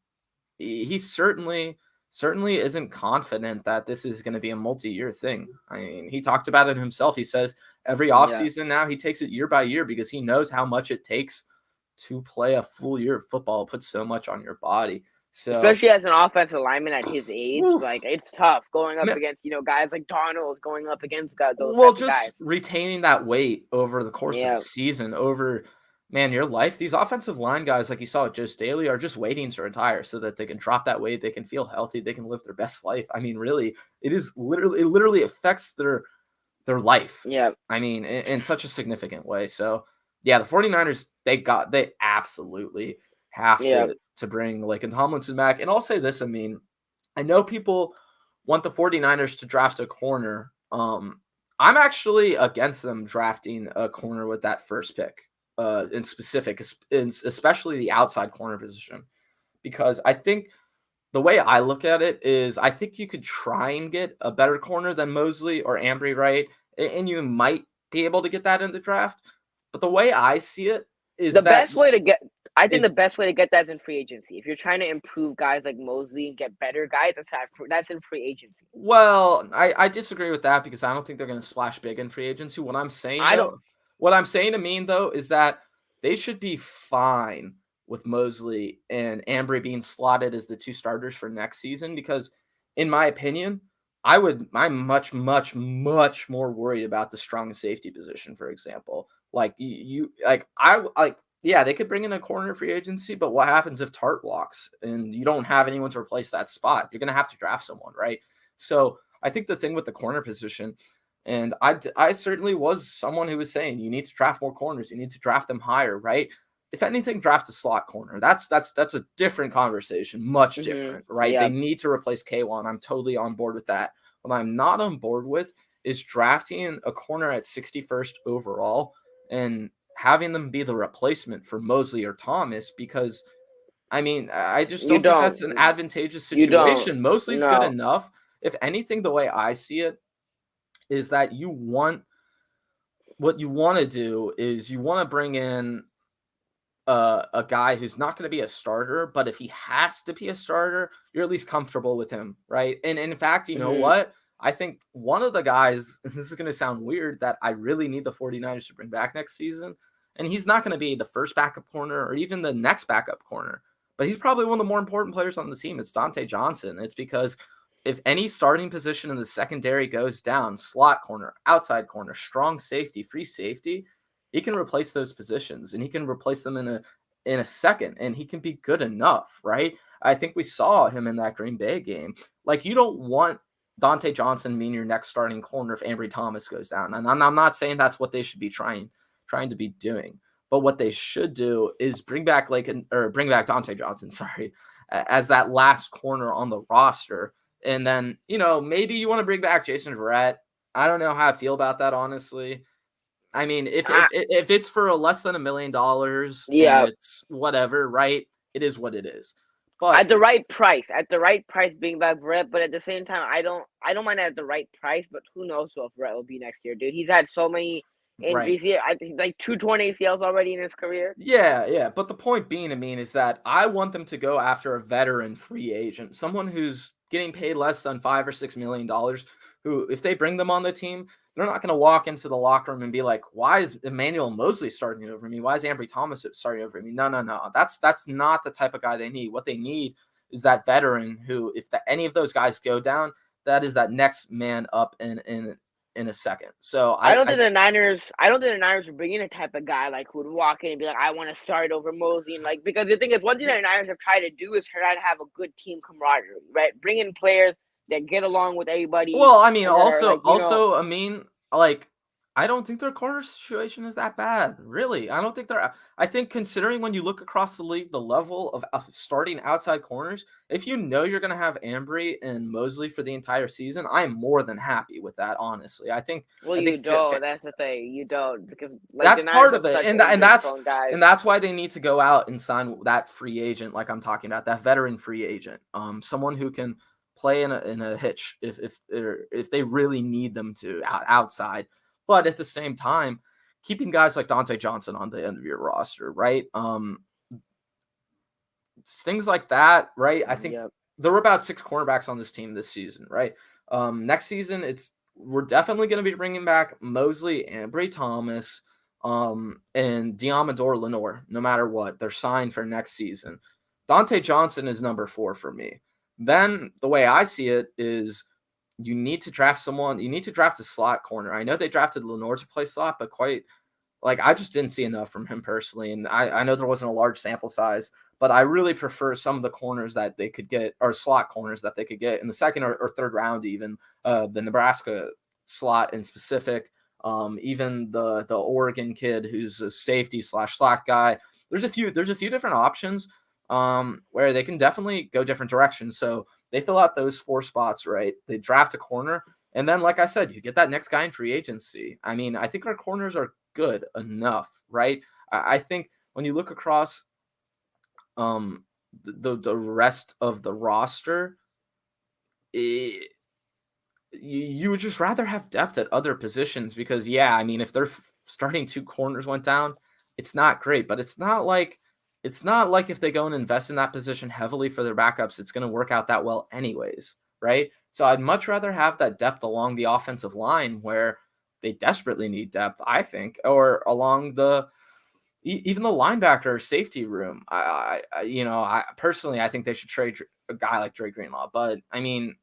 he certainly isn't confident that this is going to be a multi-year thing. I mean, he talked about it himself. He says every offseason now he takes it year by year because he knows how much it takes to play a full year of football. It puts so much on your body. So, especially as an offensive lineman at his age, like, it's tough going up against, guys like Donald, going up against those types of guys. Retaining that weight over the course of the season, over your life, these offensive line guys, like you saw with Joe Staley, are just waiting to retire so that they can drop that weight, they can feel healthy, they can live their best life. I mean, really, it literally affects their life. Yeah. I mean, in such a significant way. So, yeah, the 49ers, they absolutely have to bring Laken Tomlinson back. And I'll say this, I mean, I know people want the 49ers to draft a corner. I'm actually against them drafting a corner with that first pick. In specific, especially the outside corner position, because I think the way I look at it is I think you could try and get a better corner than Mosley or Ambry Wright, and you might be able to get that in the draft. But the way I see it, is The that best way to get, I think is the best way to get that is in free agency. If you're trying to improve guys like Mosley and get better guys, that's in free agency. well, I disagree with that because I don't think they're going to splash big in free agency. I don't. What I'm saying to mean though is that they should be fine with Mosley and Ambry being slotted as the two starters for next season because, in my opinion, I'm much more worried about the strong safety position, for example. Like yeah, they could bring in a corner free agency, but what happens if Tart walks and you don't have anyone to replace that spot? You're going to have to draft someone, right? So I think the thing with the corner position, and I certainly was someone who was saying you need to draft more corners, you need to draft them higher, right? If anything, draft a slot corner. That's a different conversation, much different, right? They Yeah. need to replace K1. I'm totally on board with that. What I'm not on board with is drafting a corner at 61st overall and having them be the replacement for Mosley or Thomas because I mean, I just You don't think don't. that's an advantageous You don't. situation. Mosley's good No. enough. If anything, the way I see it is that what you want to do is you want to bring in a guy who's not going to be a starter, but if he has to be a starter, you're at least comfortable with him, right? And in fact, you know Hmm. what? I think one of the guys, this is going to sound weird, that I really need the 49ers to bring back next season, and he's not going to be the first backup corner or even the next backup corner, but he's probably one of the more important players on the team. It's Dante Johnson. It's because if any starting position in the secondary goes down, slot corner, outside corner, strong safety, free safety, he can replace those positions and he can replace them in a second and he can be good enough, right? I think we saw him in that Green Bay game. Like you don't want Dante Johnson being your next starting corner if Ambry Thomas goes down. And I'm not saying that's what they should be trying to be doing. But what they should do is bring back Dante Johnson, sorry, as that last corner on the roster. And then, maybe you want to bring back Jason Verrett. I don't know how I feel about that, honestly. I mean, if it's for less than $1 million and Yeah. it's whatever, right? It is what it is. But At the right price, bring back Brett. But at the same time, I don't mind at the right price. But who knows what Brett will be next year, dude? He's had so many right. injuries here. I think like 2 torn ACLs already in his career. Yeah. But the point being, I mean, is that I want them to go after a veteran free agent, someone who's getting paid less than $5 or $6 million, who, if they bring them on the team, they're not going to walk into the locker room and be like, "Why is Emmanuel Mosley starting over me? Why is Ambry Thomas starting over me?" No. That's not the type of guy they need. What they need is that veteran who, if any of those guys go down, that is that next man up in a second. So I don't think the Niners. I don't think the Niners would bring in a type of guy like who would walk in and be like, "I want to start over Mosey," and like because the thing is, one thing that the Niners have tried to do is try to have a good team camaraderie, right? Bring in players that get along with everybody Well, I mean, and that are like I mean, like, I don't think their corner situation is that bad, really. I don't think they're. I think considering when you look across the league, the level of starting outside corners, if you know you're going to have Ambry and Mosley for the entire season, I am more than happy with that. Honestly, Well, I you think don't. That's the thing. You don't because like the that's Niners part have of it, such and injury prone guys. that's why they need to go out and sign that free agent, like I'm talking about, that veteran free agent, someone who can play in a hitch if they really need them to outside, but at the same time, keeping guys like Dante Johnson on the end of your roster, right? Things like that, right? I think Yep. there were about 6 cornerbacks on this team this season, right? Next season, we're definitely going to be bringing back Mosley and Bray Thomas, and Diamador Lenore, no matter what. They're signed for next season. Dante Johnson is number 4 for me. Then the way I see it is you need to draft someone. You need to draft a slot corner. I know they drafted Lenore to play slot, but I just didn't see enough from him personally. And I know there wasn't a large sample size, but I really prefer some of the corners that they could get, or slot corners that they could get in the second or third round, even the Nebraska slot in specific, even the Oregon kid who's a safety / slot guy. There's a few different options where they can definitely go different directions. So they fill out those 4 spots, right? They draft a corner. And then, like I said, you get that next guy in free agency. I mean, I think our corners are good enough, right? I think when you look across the rest of the roster, you would just rather have depth at other positions because, yeah, I mean, if their starting 2 corners went down, it's not great, but it's not like if they go and invest in that position heavily for their backups, it's going to work out that well anyways, right? So I'd much rather have that depth along the offensive line where they desperately need depth, I think, or along even the linebacker safety room. I personally, I think they should trade a guy like Dre Greenlaw, but I mean,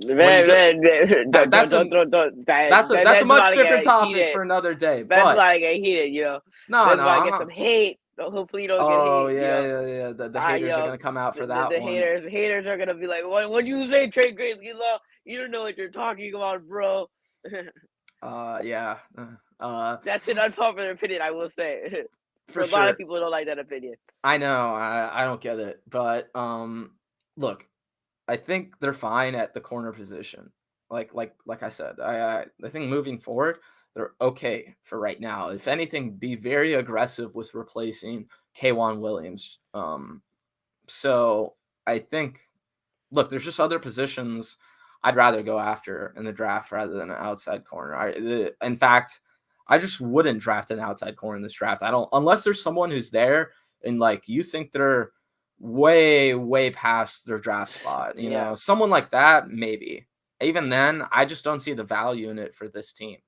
that's a much different topic for another day. That's But why I get heated, you know. no, That's why I get some hate. Hopefully you don't get hate. Oh yeah, yeah. The haters are gonna come out for that the one. haters are gonna be like, what you say, trade Greenlaw? You don't know what you're talking about, bro. Yeah. That's an unpopular opinion, I will say. For a sure. lot of people don't like that opinion. I know. I don't get it, but look, I think they're fine at the corner position. Like I said, I think moving forward, they're okay for right now. If anything, be very aggressive with replacing K'Wan Williams. So I think, look, there's just other positions I'd rather go after in the draft rather than an outside corner. In fact, I just wouldn't draft an outside corner in this draft. I don't, unless there's someone who's there and like you think they're way past their draft spot. You know, someone like that, maybe. Even then, I just don't see the value in it for this team.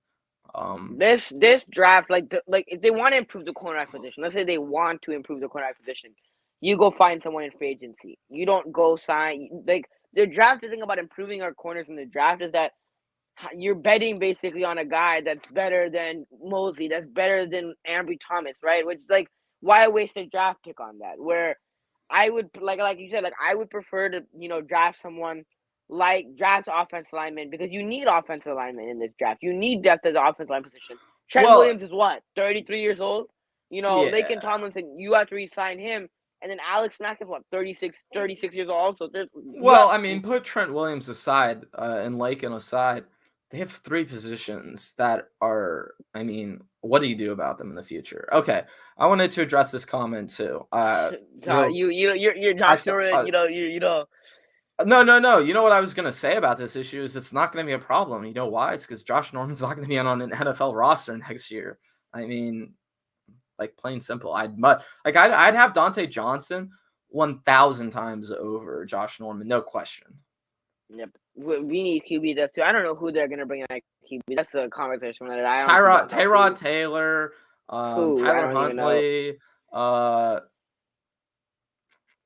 This draft, like if they want to improve the cornerback position, let's say they want to improve the cornerback position, you go find someone in free agency. You don't go sign like the draft. The thing about improving our corners in the draft is that you're betting basically on a guy that's better than Mosley, that's better than Ambry Thomas, right? Which like why waste a draft pick on that? Where I would like you said, like I would prefer to draft someone like draft offensive lineman because you need offensive linemen in this draft. You need depth at the offensive line position. Trent Williams is what 33 years old. Laken Tomlinson, you have to re-sign him. And then Alex Mack is what 36 years old. So I mean, put Trent Williams aside and Laken aside. They have three positions that are, I mean, what do you do about them in the future? Okay, I wanted to address this comment too. You're Josh Norman, No. You know what I was gonna say about this issue is it's not gonna be a problem. You know why? It's because Josh Norman's not gonna be on an NFL roster next year. I mean, like plain simple. I'd have Dante Johnson 1,000 times over Josh Norman, no question. Yep, we need QB depth too. I don't know who they're gonna bring in at QB. That's the conversation that I don't. Tyrod Taylor, Tyler Huntley,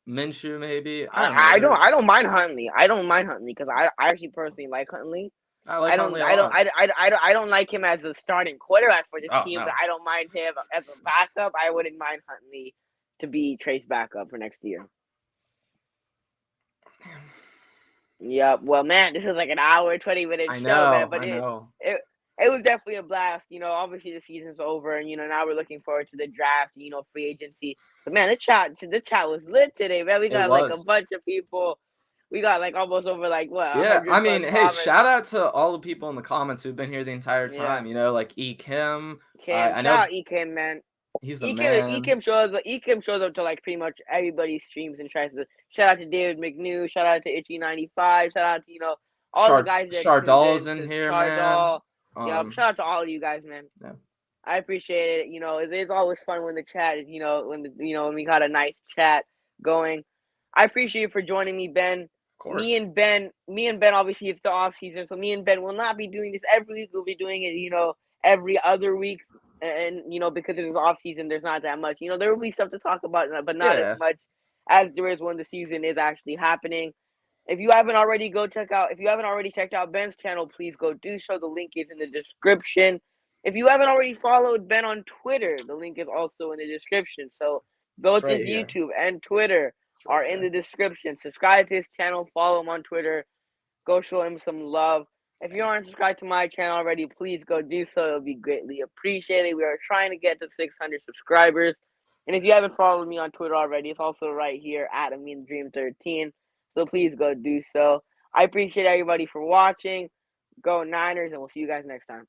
Minshew maybe. I don't mind Huntley. I don't mind Huntley because I actually personally like Huntley. I don't like him as a starting quarterback for this team, but I don't mind him as a backup. I wouldn't mind Huntley to be Trace backup for next year. Yeah, well, man, this is like an hour, 20-minute show, man. But it was definitely a blast. Obviously the season's over, and now we're looking forward to the draft. Free agency. But man, the chat was lit today, man. We got like a bunch of people. We got like almost over like what? Yeah, I mean, hey, shout out to all the people in the comments who've been here the entire time. Like E Kim. Shout out E Kim, man. He's the man. E Kim shows up to like pretty much everybody's streams and tries to. Shout out to David McNew. Shout out to Itchy95. Shout out to all the guys that Chardall's in here, man. Shout out to all of you guys, man. Yeah. I appreciate it. It's always fun when the chat is, when we got a nice chat going. I appreciate you for joining me, Ben. Of course. Me and Ben, obviously it's the off season, so me and Ben will not be doing this every week. We'll be doing it, every other week. And because it is off season, there's not that much. There will be stuff to talk about, but not as much as there is when the season is actually happening. If you haven't already checked out Ben's channel, please go do so. The link is in the description. If you haven't already followed Ben on Twitter, the link is also in the description. So both his YouTube and Twitter are in the description. Subscribe to his channel, follow him on Twitter, go show him some love. If you aren't subscribed to my channel already, please go do so. It'll be greatly appreciated. We are trying to get to 600 subscribers. And if you haven't followed me on Twitter already, it's also right here at Amin Dream 13. So please go do so. I appreciate everybody for watching. Go Niners, and we'll see you guys next time.